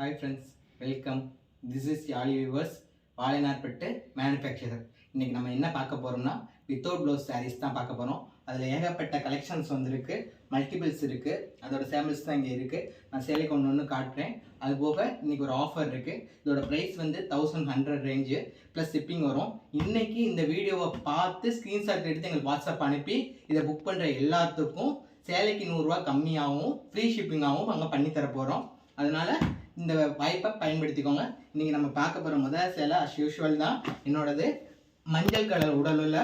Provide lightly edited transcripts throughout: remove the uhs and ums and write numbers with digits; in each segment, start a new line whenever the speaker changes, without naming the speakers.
Hi friends, welcome. This is Yali Viewers, வாழைநார்பட்டு manufacturer. இன்றைக்கி நம்ம என்ன பார்க்க போகிறோம்னா வித்தவுட் ப்ளவுஸ் சாரீஸ் தான் பார்க்க போகிறோம். அதில் ஏகப்பட்ட கலெக்ஷன்ஸ் வந்துருக்கு, மல்டிபிள்ஸ் இருக்குது, அதோட சாம்பிள்ஸ் தான் இங்கே இருக்குது. நான் சேலைக்கு ஒன்று காட்டுறேன். அது போக இன்றைக்கி ஒரு ஆஃபர் இருக்குது. இதோட ப்ரைஸ் வந்து 1100 ரேஞ்சு ப்ளஸ் ஷிப்பிங் வரும். இன்றைக்கி இந்த வீடியோவை பார்த்து ஸ்க்ரீன்ஷாட் எடுத்து எங்களுக்கு வாட்ஸ்அப் அனுப்பி இதை புக் பண்ணுற எல்லாத்துக்கும் சேலைக்கு 100 ரூபா கம்மியாகவும் ஃப்ரீ ஷிப்பிங்காகவும் நாங்கள் பண்ணித்தர போகிறோம். அதனால் இந்த வாய்ப்பை பயன்படுத்திக்கோங்க. இன்றைக்கி நம்ம பார்க்க போகிற முதல் சேலை அஸ் யூஷுவல் தான் என்னோடது. மஞ்சள் கலர் உடலுள்ள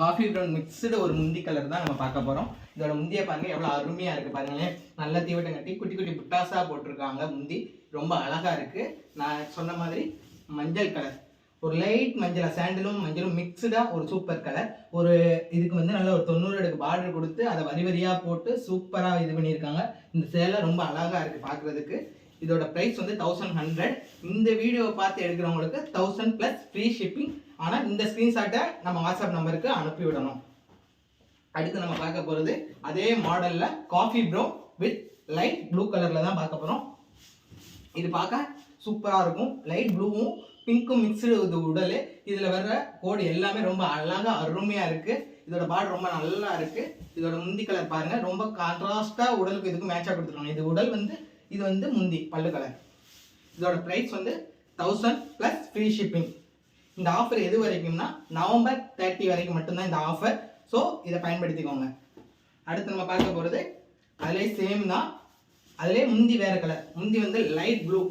காஃபி ப்ரௌன் மிக்ஸ்டு ஒரு முந்தி கலர் தான் நம்ம பார்க்க போகிறோம். இதோட முந்தியை பாருங்கள் எவ்வளோ அருமையாக இருக்குது பாருங்களேன். நல்ல தீவட்டம் கட்டி குட்டி குட்டி புட்டாஸாக போட்டிருக்காங்க. முந்தி ரொம்ப அழகாக இருக்குது. நான் சொன்ன மாதிரி மஞ்சள் கலர், ஒரு லைட் மஞ்சள் சாண்டிலும் மஞ்சளும் மிக்ஸ்டாக ஒரு சூப்பர் கலர். ஒரு இதுக்கு வந்து நல்ல ஒரு 90 அடுக்கு பார்டர் கொடுத்து அதை வரி வரியாக போட்டு சூப்பராக இது பண்ணியிருக்காங்க. இந்த சேலை ரொம்ப அழகாக இருக்குது பார்க்குறதுக்கு. இதோட ப்ரைஸ் வந்து 1100. இந்த வீடியோவை பார்த்து எடுக்கிறவங்களுக்கு 1000 ப்ளஸ் ஃப்ரீ ஷிப்பிங். ஆனால் இந்த ஸ்க்ரீன்ஷாட்டை நம்ம வாட்ஸ்அப் நம்பருக்கு அனுப்பி விடணும். அடுத்து நம்ம பார்க்க போகிறது அதே மாடலில் coffee brown with light blue கலரில் தான் பார்க்க போகிறோம். இது பார்க்க சூப்பராக இருக்கும். லைட் ப்ளூவும் பிங்க்கும் மிக்ஸ்டு இது உடல். இதில் வர்ற கோடு எல்லாமே ரொம்ப அழகாக அருமையாக இருக்குது. இதோட பார்டர் ரொம்ப நல்லா இருக்குது. இதோட முந்தி கலர் பாருங்கள், ரொம்ப கான்ட்ராஸ்டாக உடலுக்கு இதுக்கு மேட்சாக கொடுத்துருக்காங்க. இது உடல் வந்து இது வந்து முந்தி பல்லு கலர். இதோட ப்ரைஸ் வந்து 1000 ப்ளஸ் ஃப்ரீ ஷிப்பிங். இந்த ஆஃபர் எது வரைக்கும்னா நவம்பர் 30 வரைக்கும் மட்டும்தான் இந்த ஆஃபர். ஸோ இதை பயன்படுத்திக்கோங்க. அடுத்து நம்ம பார்க்க போகிறது அதிலே சேம் தான். அதிலே முந்தி வேறு கலர். முந்தி வந்து லைட் ப்ளூ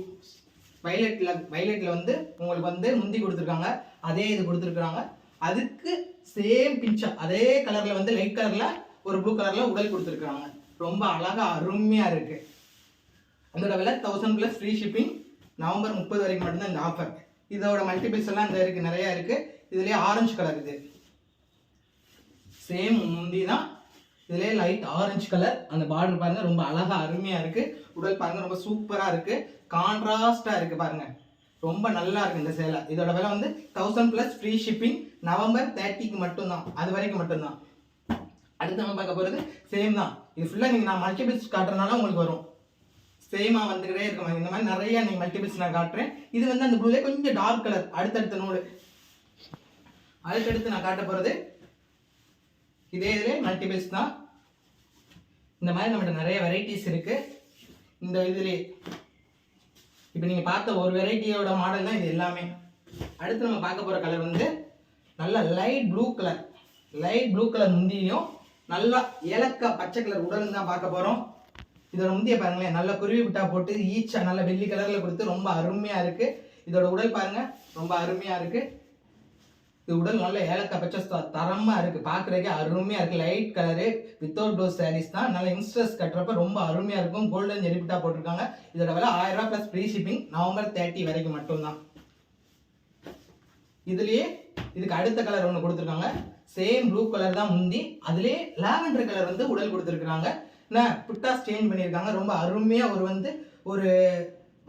வைலட்டில் வந்து உங்களுக்கு வந்து முந்தி கொடுத்துருக்காங்க. அதே இது கொடுத்துருக்குறாங்க. அதுக்கு சேம் பிஞ்சா அதே கலரில் வந்து லைட் கலரில் ஒரு ப்ளூ கலரில் உடல் கொடுத்துருக்குறாங்க. ரொம்ப அழகாக அருமையாக இருக்குது. இதோட விலை 1000 ப்ளஸ் ஃப்ரீ ஷிப்பிங். நவம்பர் 30 வரைக்கும் மட்டும்தான் இந்த ஆஃபர். இதோட மல்டிபிள்ஸ் எல்லாம் இந்த இருக்குது, நிறையா இருக்குது. இதுலேயே ஆரஞ்சு கலர், இது சேம் முந்தி தான். இதுலேயே லைட் ஆரஞ்சு கலர். அந்த பார்டர் பாருங்கள் ரொம்ப அழகாக அருமையாக இருக்குது. உடல் பாருங்கள் ரொம்ப சூப்பராக இருக்குது, கான்ட்ராஸ்டாக இருக்குது பாருங்கள். ரொம்ப நல்லா இருக்குது இந்த சேலை. இதோட விலை வந்து 1000 ப்ளஸ் ஃப்ரீ ஷிப்பிங். நவம்பர் 30க்கு மட்டும்தான், அது வரைக்கும் மட்டும்தான். அடுத்து நம்ம பார்க்க போகிறது சேம் தான். இது ஃபுல்லாக நீங்கள் நான் மல்டிபிள்ஸ் காட்டுறதுனால உங்களுக்கு வரும். சேமாக வந்துக்கிட்டே இருக்கும். இந்த மாதிரி நிறையா நீங்கள் மல்டிபிள்ஸ் நான் காட்டுறேன். இது வந்து அந்த ப்ளூலே கொஞ்சம் டார்க் கலர். அடுத்தடுத்த நூல் அடுத்தடுத்து நான் காட்ட போகிறது இதே இதிலே மல்டிபிள்ஸ் தான். இந்த மாதிரி நம்மகிட்ட நிறைய வெரைட்டிஸ் இருக்குது. இந்த இதுலேயே இப்போ நீங்கள் பார்த்த ஒரு வெரைட்டியோட மாடல் தான் இது எல்லாமே. அடுத்து நம்ம பார்க்க போகிற கலர் வந்து நல்ல light blue colour. Light blue colour முந்தியும் நல்லா ஏலக்காய் பச்சை கலர் உடல் தான் பார்க்க போகிறோம். இதோட முந்தியை பாருங்களேன், நல்ல குருவி விட்டா போட்டு ஈச்சா நல்ல வெள்ளி கலரில் கொடுத்து ரொம்ப அருமையாக இருக்குது. இதோட உடல் பாருங்கள் ரொம்ப அருமையாக இருக்குது. இது உடல் நல்ல ஏலக்காய் பச்சை தரமாக இருக்குது, பார்க்குறதுக்கே அருமையாக இருக்குது. Light colour without blouse saris தான். நல்ல யங்ஸ்டர்ஸ் கட்டுறப்ப ரொம்ப அருமையாக இருக்கும். கோல்டன் ஜெரிபிட்டா போட்டிருக்காங்க. இதோட விலை 1000 ரூபா ப்ளஸ் ஃப்ரீ ஷிப்பிங். நவம்பர் 30 வரைக்கும் மட்டும்தான். இதுலேயே இதுக்கு அடுத்த கலர் ஒன்று கொடுத்துருக்காங்க. சேம் ப்ளூ கலர் தான் முந்தி. அதுலேயே லாவெண்டர் கலர் வந்து உடல் கொடுத்துருக்குறாங்க. புட்டாஸ் சேஞ்ச் பண்ணியிருக்காங்க. ரொம்ப அருமையாக ஒரு வந்து ஒரு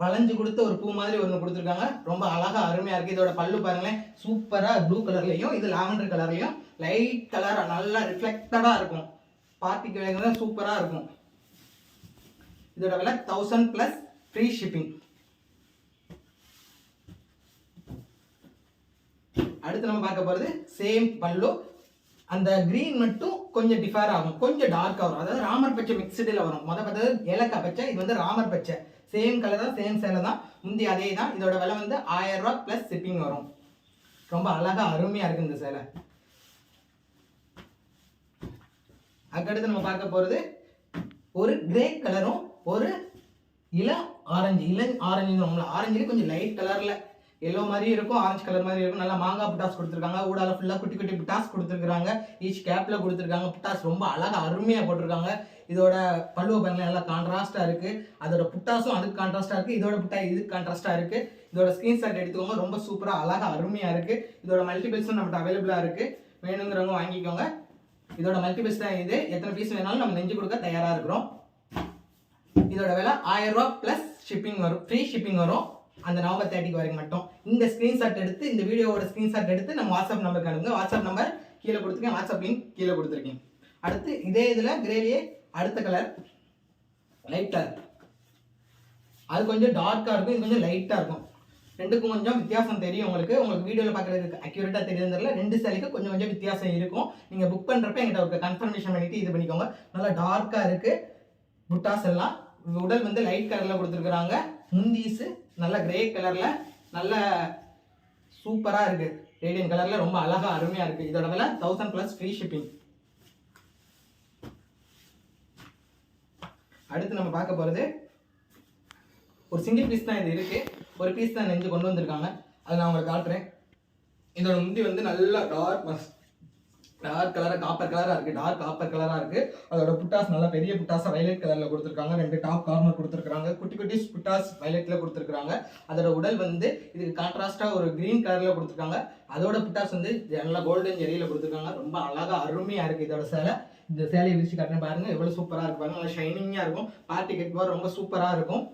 வளைஞ்சு கொடுத்து ஒரு பூ மாதிரி ஒன்று கொடுத்துருக்காங்க. ரொம்ப அழகாக அருமையாக இருக்குது. இதோட பல்லு பாருங்களேன் சூப்பராக ப்ளூ கலர்லையும் இது லாவெண்டர் கலர்லையும் லைட் கலராக நல்லா ரிஃப்ளெக்டடாக இருக்கும். பார்ட்டிக்கு வேணுங்க சூப்பராக இருக்கும். இதோட விலை 1000 ப்ளஸ் ஃப்ரீ ஷிப்பிங். அடுத்து நம்ம பார்க்க போகிறது சேம் பல்லு. அந்த கிரீன் மட்டும் கொஞ்சம் டிஃபர் ஆகும், கொஞ்சம் டார்க்காக வரும். அதாவது ராமர் பச்சை மிக்சடில் வரும். பார்த்தது ஏலக்காய் பச்சை, இது வந்து ராமர் பச்சை. சேம் கலர் தான், சேம் சேலை தான். முந்தி அதே தான். இதோட விலை வந்து 1000 ரூபா ப்ளஸ் ஷிப்பிங் வரும். ரொம்ப அழகாக அருமையாக இருக்குது இந்த சேலை. அதுக்கடுத்து நம்ம பார்க்க போகிறது ஒரு கிரே கலரும் ஒரு இளம் ஆரஞ்சு ஆரஞ்சுலேயே கொஞ்சம் லைட் கலரில் எல்லோ மாதிரி இருக்கும், ஆரஞ்சு கலர் மாதிரி இருக்கும். நல்லா மாங்காய் புட்டாஸ் கொடுத்துருக்காங்க. ஊடால ஃபுல்லாக குட்டி குட்டி புட்டாஸ் கொடுத்துருக்காங்க. ஈச் கேப்பில் கொடுத்துருக்காங்க. புட்டாஸ் ரொம்ப அழகாக அருமையாக போட்டிருக்காங்க. இதோட பல்லுவ பாருங்கள் நல்லா கான்ட்ராஸ்டாக இருக்குது. அதோட புட்டாஸும் அதுக்கு கான்ட்ராஸ்டாக இருக்குது. இதோட புட்டா இதுக்கு கான்ட்ராஸ்டாக இருக்குது. இதோட ஸ்க்ரீன்ஷாட் எடுத்துக்கோங்க. ரொம்ப சூப்பராக அழகாக அருமையாக இருக்குது. இதோட மல்டிபிள்ஸும் நம்மகிட்ட அவைலபிளாக இருக்குது. வேணுங்கிறவங்க வாங்கிக்கோங்க. இதோட மல்டிபிள்ஸ் தான் இது. எத்தனை பீஸ் வேணாலும் நம்ம நெஞ்சு கொடுக்க தயாராக இருக்கிறோம். இதோட விலை 1000 ரூபா ப்ளஸ் ஷிப்பிங் வரும், ஃப்ரீ ஷிப்பிங் வரும். அந்த நவம்பர் 30 வரைக்கும் மட்டும். இந்த ஸ்க்ரீன்ஷாட் எடுத்து இந்த வீடியோவோட ஸ்க்ரீன்ஷாட் எடுத்து நம்ம வாட்ஸ்அப் நம்பருக்கு அனுப்புங்க. வாட்ஸ்அப் நம்பர் கீழே கொடுத்துருக்கேன், வாட்ஸ்அப் லிங்க் கீழே கொடுத்துருக்கேன். அடுத்து இதே இதில் கிரேலியே அடுத்த கலர் லைட் கலர். அது கொஞ்சம் டார்க்காக இருக்கும், இது கொஞ்சம் லைட்டாக இருக்கும். ரெண்டுக்கும் கொஞ்சம் வித்தியாசம் தெரியும் உங்களுக்கு வீடியோவில் பார்க்குறதுக்கு அக்யூரேட்டாக தெரியுதுல. 2 சேலைக்கு கொஞ்சம் கொஞ்சம் வித்தியாசம் இருக்கும். நீங்கள் புக் பண்ணுறப்ப எங்கிட்ட ஒரு கன்ஃபர்மேஷன் பண்ணிவிட்டு இது பண்ணிக்கோங்க. நல்லா டார்க்காக இருக்குது புட்டாஸ் எல்லாம். உடல் வந்து லைட் கலரில் கொடுத்துருக்குறாங்க. முந்தீஸு நல்ல கிரே கலரில் நல்ல சூப்பராக இருக்குது. ரேடியன் கலரில் ரொம்ப அழகாக அருமையாக இருக்குது. இதோட விலை 1000 + ஃப்ரீ ஷிப்பிங். அடுத்து நம்ம பார்க்க போகிறது ஒரு சிங்கிள் பீஸ் தான் இது இருக்குது. ஒரு பீஸ் தான் நெஞ்சு கொண்டு வந்திருக்காங்க. அதை நான் உங்களுக்கு காட்டுறேன். இதோட முந்தி வந்து நல்லா டார்க் கலராக காப்பர் கலராக இருக்குது. டார்க் காப்பர் கலராக இருக்குது. அதோட புட்டாஸ் நல்லா பெரிய புட்டாஸாக வயலட் கலரில் கொடுத்துருக்காங்க. 2 டாப் கார்னர் கொடுத்துருக்காங்க. குட்டி குட்டி புட்டாஸ் வயலட்டில் கொடுத்துருக்காங்க. அதோட உடல் வந்து இதுக்கு கான்ட்ராஸ்டாக ஒரு க்ரீன் கலரில் கொடுத்துருக்காங்க. அதோட புட்டாஸ் வந்து நல்லா கோல்டன் ஜெரியில் கொடுத்துருக்காங்க. ரொம்ப அழகாக அருமையாக இருக்குது இதோட சேலை. இந்த சேலையை விரிச்சு காட்டுறேன் பாருங்கள், எவ்வளோ சூப்பராக இருக்கு பாருங்கள். நல்லா ஷைனிங்காக இருக்கும். பார்ட்டி கட் போகிற ரொம்ப சூப்பராக இருக்கும்.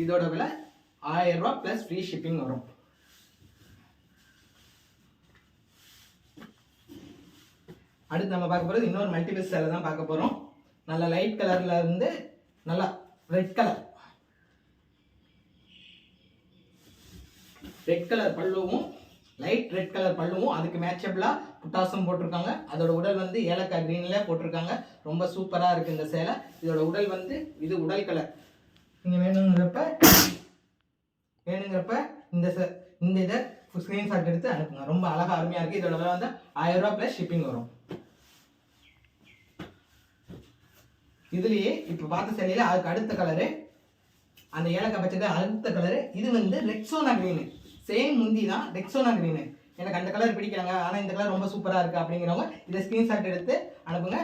இதோட விலை 1000 ரூபா + ஃப்ரீ ஷிப்பிங் வரும். அடுத்து நம்ம பார்க்க போகிறது இன்னொரு மல்டிபிள் சேலை தான் பார்க்க போகிறோம். நல்லா லைட் கலரில் இருந்து நல்லா ரெட் கலர் பல்லுவும் லைட் ரெட் கலர் பல்லுவும் அதுக்கு மேட்சபிளாக புட்டாசும் போட்டிருக்காங்க. அதோட உடல் வந்து ஏலக்காய் க்ரீனில் போட்டிருக்காங்க. ரொம்ப சூப்பராக இருக்குது இந்த சேலை. இதோட உடல் வந்து இது உடல் கலர். நீங்கள் வேணுங்கிறப்ப இந்த இதை ஸ்க்ரீன்ஷாட் எடுத்து அனுப்புங்க. ரொம்ப அழகாக அருமையாக இருக்குது. இதோட விலை வந்து 1000 ரூபா + ஷிப்பிங் வரும். இதுலேயே இப்போ பார்த்த சேலையில் அதுக்கு அடுத்த கலரு அந்த ஏலக்காய் பச்சை அடுத்த கலரு இது வந்து ரெக்ஸோனா க்ரீனு. சேம் முந்தி தான் ரெக்ஸோனா க்ரீனு. எனக்கு அந்த கலர் பிடிக்கிறாங்க, ஆனால் இந்த கலர் ரொம்ப சூப்பராக இருக்குது அப்படிங்கிறவங்க இதை ஸ்க்ரீன்ஷாட் எடுத்து அனுப்புங்க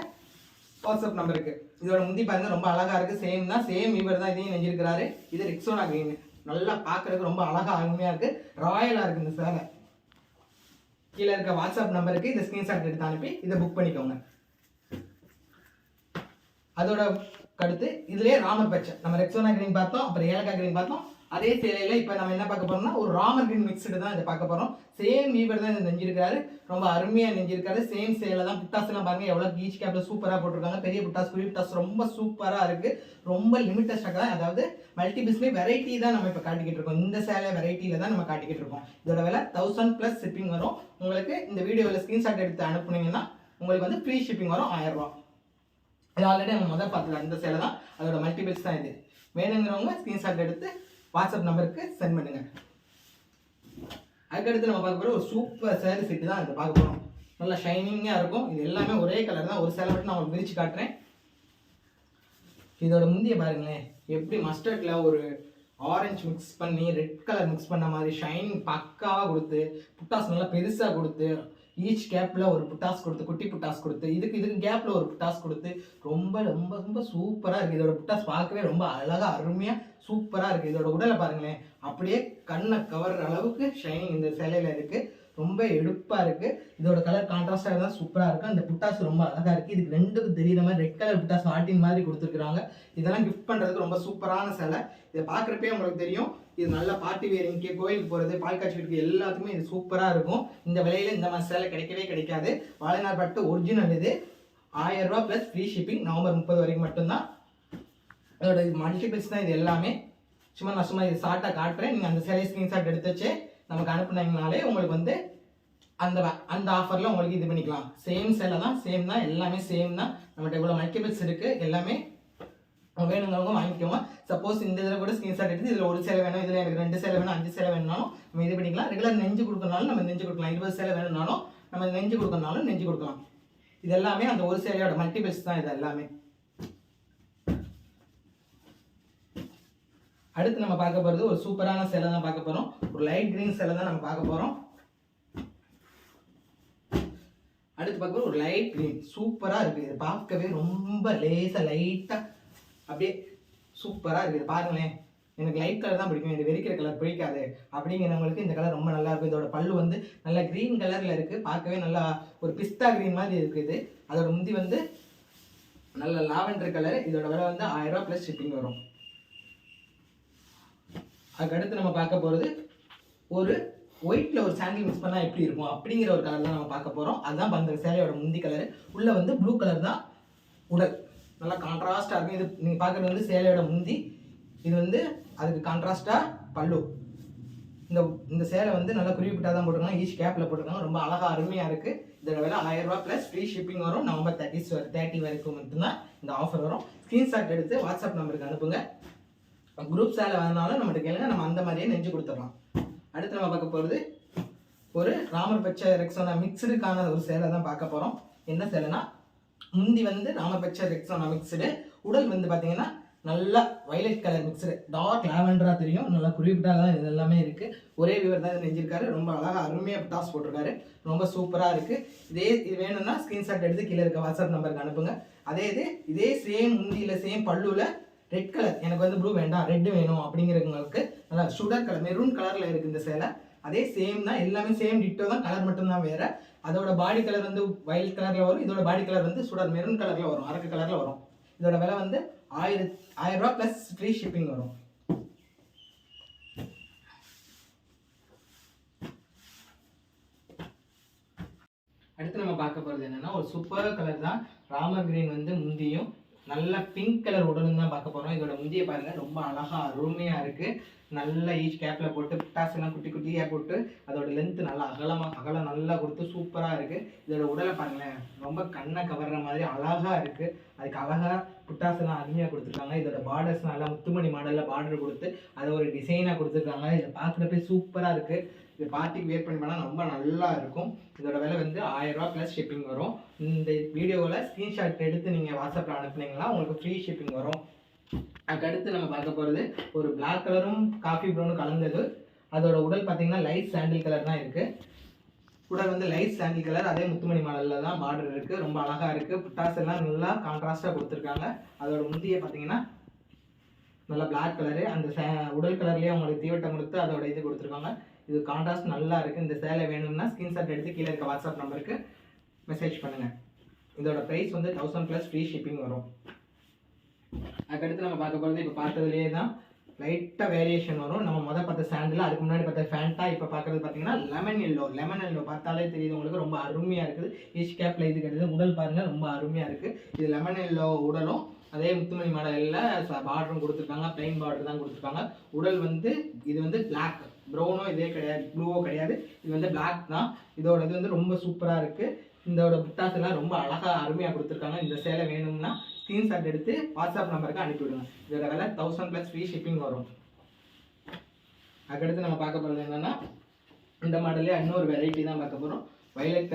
வாட்ஸ்அப் நம்பருக்கு. இதோட முந்தி பாருங்கள் ரொம்ப அழகாக இருக்குது. சேம் தான், சேம் இவர் தான் இதையும் நெஞ்சிருக்கிறாரு. இது ரெக்ஸோனா க்ரீனு. நல்லா பார்க்குறதுக்கு ரொம்ப அழகாக அருமையாக இருக்குது. ராயலாக இருக்குது இந்த சேலை. கீழே இருக்க வாட்ஸ்அப் நம்பருக்கு இந்த ஸ்க்ரீன்ஷாட் எடுத்து அனுப்பி இதை புக் பண்ணிக்கோங்க. அதோட அடுத்து இதுலேயே ராமர் பச்சை, நம்ம ரெக்ஸோனா க்ரீன் பார்த்தோம், அப்புறம் ஏலக்காய் க்ரீன் பார்த்தோம். அதே சேலையில் இப்போ நம்ம என்ன பார்க்க போகிறோம்னா ஒரு ராமர் க்ரீன் மிக்ஸ்டு தான் இதை பார்க்க போகிறோம். சேம் வீவர் தான் இதை நெஞ்சிருக்காரு. ரொம்ப அருமையாக நெஞ்சிருக்காரு. சேம் சேலை தான். புட்டாஸ்லாம் பாருங்கள் எவ்வளோ ஈச் கேப்பில் சூப்பராக போட்டிருக்காங்க. பெரிய புட்டாஸ் குடி புட்டாஸ் ரொம்ப சூப்பராக இருக்குது. ரொம்ப லிமிட்டட் ஸ்டாக் தான். அதாவது மல்டிபிள்ஸ்லேயே வெரைட்டி தான் நம்ம இப்போ காட்டிக்கிட்டு இருக்கோம். இந்த சேலை வெரைட்டியில் தான் நம்ம காட்டிக்கிட்டு இருக்கோம். இதோட விலை 1000 + ஷிப்பிங் வரும். உங்களுக்கு இந்த வீடியோவில் ஸ்க்ரீன்ஷாட் எடுத்து அனுப்புனீங்கன்னா உங்களுக்கு வந்து ஃப்ரீ ஷிப்பிங் வரும் 1000 ரூபா. இது ஆல்ரெடி நம்ம முதல் பார்த்துக்கலாம். இந்த சேலை தான், அதோட மல்டிபிள்ஸ் தான் இது. வேணுங்கிறவங்க ஸ்க்ரீன்ஷாட் எடுத்து வாட்ஸ்அப் நம்பருக்கு சென்ட் பண்ணுங்க. அதுக்கடுத்து நம்ம பார்க்க போகிற ஒரு சூப்பர் சேரீ செட்டு தான் இதை பார்க்க போகிறோம். நல்லா ஷைனிங்காக இருக்கும். இது எல்லாமே ஒரே கலர் தான். ஒரு சேலை மட்டும் நான் உங்களுக்கு விரிச்சு காட்டுறேன். இதோட முந்திய பாருங்களேன், எப்படி மஸ்டர்டில் ஒரு ஆரஞ்சு மிக்ஸ் பண்ணி ரெட் கலர் மிக்ஸ் பண்ண மாதிரி ஷைனிங் பக்காவாக கொடுத்து, புட்டாஸ் நல்லா பெருசாக கொடுத்து, ஈச் கேப்பில் ஒரு புட்டாஸ் கொடுத்து, குட்டி புட்டாஸ் கொடுத்து, இதுக்கு கேப்பில் ஒரு புட்டாஸ் கொடுத்து ரொம்ப ரொம்ப ரொம்ப சூப்பராக இருக்குது. இதோட புட்டாஸ் பார்க்கவே ரொம்ப அழகாக அருமையாக சூப்பராக இருக்குது. இதோட உடலை பாருங்களேன், அப்படியே கண்ணை கவர்ற அளவுக்கு ஷைனிங் இந்த சேலையில் இருக்குது. ரொம்ப எடுப்பாக இருக்குது. இதோட கலர் கான்ட்ராஸ்டாக இருந்தால் சூப்பராக இருக்குது. அந்த புட்டாஸ் ரொம்ப அழகாக இருக்குது. இதுக்கு ரெண்டுக்கும் தெரியுற மாதிரி ரெட் கலர் புட்டாஸ் ஆட்டின் மாதிரி கொடுத்துருக்குறாங்க. இதெல்லாம் கிஃப்ட் பண்ணுறதுக்கு ரொம்ப சூப்பரான சேலை. இதை பார்க்குறப்பே உங்களுக்கு தெரியும் இது நல்ல பார்ட்டி வேர், இங்கே கோயிலுக்கு போகிறது, பால் காய்ச்சி வீட்டுக்கு எல்லாத்துக்குமே இது சூப்பராக இருக்கும். இந்த விலையில் இந்த மாதிரி சேலை கிடைக்கவே கிடைக்காது. வாழைநார் பட்டு ஒரிஜினல் இது. 1000 ரூபா + ஃப்ரீ ஷிப்பிங். நவம்பர் 30 வரைக்கும் மட்டும்தான். அதோட மல்டிபிள்ஸ் தான் இது எல்லாமே. சும்மா இது ஷார்ட்டாக காட்டுறேன். நீங்கள் அந்த சேலை ஸ்க்ரீன்ஷாட் எடுத்து வச்சு நமக்கு அனுப்புனீங்கனாலே உங்களுக்கு வந்து அந்த ஆஃபரில் உங்களுக்கு இது பண்ணிக்கலாம். சேம் சேலை தான், சேம் தான், எல்லாமே சேம் தான். நம்மகிட்ட இவ்வளோ மல்டிபிள்ஸ் இருக்குது. எல்லாமே வேணுங்கிறவங்க வாங்கிக்கோங்க. சப்போஸ் இந்த இதில் கூட ஸ்க்ரீன்ஷாட் எடுத்து இதில் ஒரு சேலை வேணும், இதில் எனக்கு 2 சேலை வேணும், 5 சேலை வேணும்னாலும் நம்ம இது பண்ணிக்கலாம். ரெகுலர் நெஞ்சு கொடுக்கறனாலும் நம்ம நெஞ்சு கொடுக்கலாம். 20 சேலை வேணும்னாலும் நம்ம நெஞ்சு கொடுக்கறனாலும் நெஞ்சு கொடுக்கலாம். இது எல்லாமே அந்த ஒரு சேலையோட மல்டிபிள்ஸ் தான் இது எல்லாமே. அடுத்து நம்ம பார்க்க போகிறது ஒரு சூப்பரான சேலை தான் பார்க்க போகிறோம். ஒரு லைட் கிரீன் சேலை தான் நம்ம பார்க்க போகிறோம். அடுத்து பார்க்க ஒரு லைட் கிரீன் சூப்பராக இருக்குது. இது பார்க்கவே ரொம்ப லேசாக லைட்டாக அப்படியே சூப்பராக இருக்குது. பாருங்களேன், எனக்கு லைட் கலர் தான் பிடிக்கும், இது வெறிக்கிற கலர் பிடிக்காது அப்படிங்கிறவங்களுக்கு இந்த கலர் ரொம்ப நல்லா இருக்கும். இதோட பல்லு வந்து நல்லா க்ரீன் கலரில் இருக்குது. பார்க்கவே நல்லா ஒரு பிஸ்தா க்ரீன் மாதிரி இருக்குது. அதோட முந்தி வந்து நல்ல லாவெண்டர் கலர். இதோட விலை வந்து 1000 ரூபா + ஷிப்பிங் வரும். அதுக்கடுத்து நம்ம பார்க்க போகிறது ஒரு ஒயிட்டில் ஒரு சாண்டில் மிக்ஸ் பண்ணால் எப்படி இருக்கும் அப்படிங்கிற ஒரு கலர் தான் நம்ம பார்க்க போகிறோம். அதுதான் அந்த சேலையோட முந்தி கலரு. உள்ளே வந்து ப்ளூ கலர் தான் உடல். நல்லா கான்ட்ராஸ்டாக இருக்கும். இது நீங்கள் பார்க்குறது வந்து சேலையோட முந்தி. இது வந்து அதுக்கு கான்ட்ராஸ்ட்டாக பல்லு. இந்த இந்த சேலை வந்து நல்லா குறிப்பிட்டாக தான் போட்டிருக்காங்க, ஈச் கேப்பில் போட்டிருக்காங்க. ரொம்ப அழகாக அருமையாக இருக்குது. இதோட விலை 1000 ரூபா ப்ளஸ் ஃப்ரீ ஷிப்பிங் வரும். நவம்பர் 30 வரைக்கும் மட்டும்தான் இந்த ஆஃபர் வரும். ஸ்க்ரீன்ஷாட் எடுத்து வாட்ஸ்அப் நம்பருக்கு அனுப்புங்க. குரூப் சேலை வேணாலும் நம்மகிட்ட கேளுங்க, நம்ம அந்த மாதிரியே நெஞ்சு கொடுத்துடலாம். அடுத்து நம்ம பார்க்க போகிறது ஒரு ராமர் பச்சை ரெக்ஸோனா மிக்சடுக்கான ஒரு சேலை தான் பார்க்க போகிறோம். என்ன சேலைனா, முந்தி வந்து ராமர் பச்சை ரெக்ஸோனா மிக்சடு, உடல் வந்து பார்த்தீங்கன்னா நல்லா வைலட் கலர் மிக்சடு, டார்க் லாவெண்டரா தெரியும். நல்லா குறிப்பிட்டாக தான் இது எல்லாமே இருக்குது. ஒரே விவர் தான் இது நெஞ்சிருக்காரு. ரொம்ப அழகாக அருமையாக டாஸ் போட்டிருக்காரு. ரொம்ப சூப்பராக இருக்குது. இது வேணும்னா ஸ்க்ரீன்ஷாட் எடுத்து கீழே இருக்க வாட்ஸ்அப் நம்பருக்கு அனுப்புங்க. இதே சேம் முந்தியில் சேம் பல்லுவில் ரெட் கலர், எனக்கு வந்து ப்ளூ வேண்டாம் ரெட் வேணும் அப்படிங்கிறவங்களுக்கு நல்லா சுடர் கலர் மெரூன் கலரில் இருக்குது இந்த சேலை. அதே சேம் தான், எல்லாமே சேம் டிட்டோ தான், கலர் மட்டும்தான் வேறு. அதோட பாடி கலர் வந்து வயலட் கலரில் வரும். இதோட பாடி கலர் வந்து சுடர் மெரூன் கலரில் வரும், அரக்கு கலரில் வரும். இதோட விலை வந்து 1000 ரூபா ப்ளஸ் ஃப்ரீ ஷிப்பிங் வரும். அடுத்து நம்ம பார்க்க போகிறது என்னென்னா, ஒரு சூப்பர் கலர் தான். ராமர் கிரீன் வந்து முந்தியும் நல்ல பிங்க் கலர் உடலும் தான் பார்க்க போகிறோம். இதோட முந்தியை பாருங்கள், ரொம்ப அழகாக அருமையாக இருக்குது. நல்லா ஈச் கேப்பில் போட்டு பிட்டாஸ்லாம் குட்டி குட்டியாக போட்டு அதோட லென்த்து நல்லா அகலம் நல்லா கொடுத்து சூப்பராக இருக்குது. இதோட உடலை பாருங்களேன், ரொம்ப கண்ணை கவர்ற மாதிரி அழகாக இருக்குது. அதுக்கு அழகாக புட்டாஸ்லாம் அருமையாக கொடுத்துருக்காங்க. இதோட பார்டர்ஸ் நல்லா முத்துமணி மாடலில் பார்டர் கொடுத்து அதை ஒரு டிசைனாக கொடுத்துருக்காங்க. இதை பார்க்குறப்ப சூப்பராக இருக்குது. இது பார்ட்டிக்கு வேர் பண்ணி பண்ணால் ரொம்ப நல்லா இருக்கும். இதோட விலை வந்து 1000 ரூபா ப்ளஸ் ஷிப்பிங் வரும். இந்த வீடியோவில் ஸ்க்ரீன்ஷாட் எடுத்து நீங்கள் வாட்ஸ்அப்பில் அனுப்புனீங்கன்னா உங்களுக்கு ஃப்ரீ ஷிப்பிங் வரும். அதுக்கடுத்து நம்ம பார்க்க போகிறது ஒரு பிளாக் கலரும் காஃபி ப்ரௌனும் கலந்தது. அதோட உடல் பார்த்தீங்கன்னா லைட் சாண்டில் கலர் தான் இருக்குது. உடல் வந்து லைட் சாண்டில் கலர், அதே முத்துமணி மாடலில் தான் பார்டர் இருக்குது. ரொம்ப அழகாக இருக்குது. புட்டாஸ் எல்லாம் நல்லா கான்ட்ராஸ்ட்டாக கொடுத்துருக்காங்க. அதோட முந்தியை பார்த்தீங்கன்னா நல்லா பிளாக் கலரு, அந்த உடல் கலர்லேயே அவங்களுக்கு தீவட்டம் கொடுத்து அதோட இது கொடுத்துருக்காங்க. இது கான்ட்ராஸ்ட் நல்லா இருக்குது. இந்த சேலை வேணும்னா ஸ்க்ரீன்ஷாட் எடுத்து கீழே இருக்க வாட்ஸ்அப் நம்பருக்கு மெசேஜ் பண்ணுங்கள். இதோட ப்ரைஸ் வந்து 1000 ப்ளஸ் ஃப்ரீ ஷிப்பிங் வரும். அதுக்கடுத்து நம்ம பார்க்க போகிறது இப்போ பார்த்ததுலேயே தான் லைட்டாக வேரியேஷன் வரும். நம்ம பார்த்த சாண்டில், அதுக்கு முன்னாடி பார்த்த ஃபேண்டா, இப்போ பார்க்குறது பார்த்தீங்கன்னா லெமன் எல்லோ பார்த்தாலே தெரியுது உங்களுக்கு, ரொம்ப அருமையாக இருக்குது. ஈச் கேப்பில் இது கிடையாது. உடல் பாருங்கள், ரொம்ப அருமையாக இருக்குது. இது லெமன் எல்லோ உடலும் அதே முத்துமணி மாடலில் பார்டரும் கொடுத்துருக்காங்க. பிளைன் பார்டர் தான் கொடுத்துருக்காங்க. உடல் வந்து இது வந்து பிளாக், ப்ரௌனோ இதே கிடையாது, ப்ளூவோ கிடையாது. இது வந்து பிளாக் தான். இதோட இது வந்து ரொம்ப சூப்பராக இருக்குது. இதோட புட்டாஸ் எல்லாம் ரொம்ப அழகாக அருமையாக கொடுத்துருக்காங்க. இந்த சேலை வேணும்னா ஸ்க்ரீன்ஷாட் எடுத்து வாட்ஸ்அப் நம்பருக்கு அனுப்பிவிடுங்க. இதோட விலை 1000 ப்ளஸ் ஃப்ரீ ஷிப்பிங் வரும். அதுக்கடுத்து நம்ம பார்க்க போகிறது என்னென்னா, இந்த மாடலே இன்னொரு வெரைட்டி தான் பார்க்க போகிறோம். வயலட்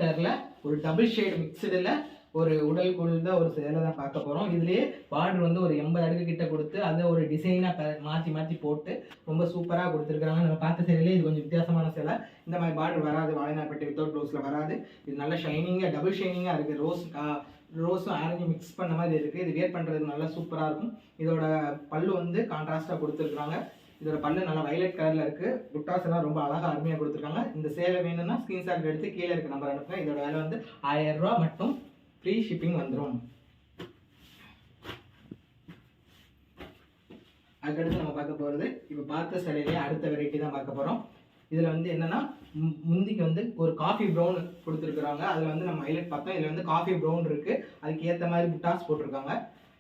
கலரில் ஒரு டபுள் ஷேட் மிக்சடில் ஒரு உடலுக்குள்ள ஒரு சேலை தான் பார்க்க போகிறோம். இதுலேயே பார்டர் வந்து ஒரு 80 அடுக்கு கிட்ட கொடுத்து அதை ஒரு டிசைனாக மாற்றி போட்டு ரொம்ப சூப்பராக கொடுத்துருக்காங்க. நம்ம பார்த்த சேலையிலே இது கொஞ்சம் வித்தியாசமான சேலை. இந்த மாதிரி பார்டர் வராது, வாழைநார்பட்டு வித்தவுட் ப்ளவுஸில் வராது. இது நல்ல ஷைனிங்காக டபுள் ஷைனிங்காக இருக்குது. ரோஸும் ஆரஞ்சு மிக்ஸ் பண்ண மாதிரி இருக்குது. இது வேர் பண்ணுறதுக்கு நல்லா சூப்பராக இருக்கும். இதோட பல்லு வந்து கான்ட்ராஸ்ட்டாக கொடுத்துருக்காங்க. இதோட பல்லு நல்லா வயலட் கலரில் இருக்குது. புட்டாஸ் எல்லாம் ரொம்ப அழகாக அருமையாக கொடுத்துருக்காங்க. இந்த சேலை வேணும்னா ஸ்க்ரீன்ஷாட் எடுத்து கீழே இருக்க நம்பர் அனுப்புங்க. இதோட விலை வந்து 1000 ரூபா மட்டும் ஃப்ரீ ஷிப்பிங் வந்துடும். அதுக்கடுத்து நம்ம பார்க்க போகிறது இப்போ பார்த்த சேலையிலேயே அடுத்த வெரைட்டி தான் பார்க்க போகிறோம். இதில் வந்து என்னென்னா, முந்திக்கு வந்து ஒரு காஃபி ப்ரௌன் கொடுத்துருக்குறாங்க. அதில் வந்து நம்ம ஹைலைட் பார்த்தோம். இதில் வந்து காஃபி ப்ரௌன் இருக்குது. அதுக்கு ஏற்ற மாதிரி புட்டாஸ் போட்டிருக்காங்க.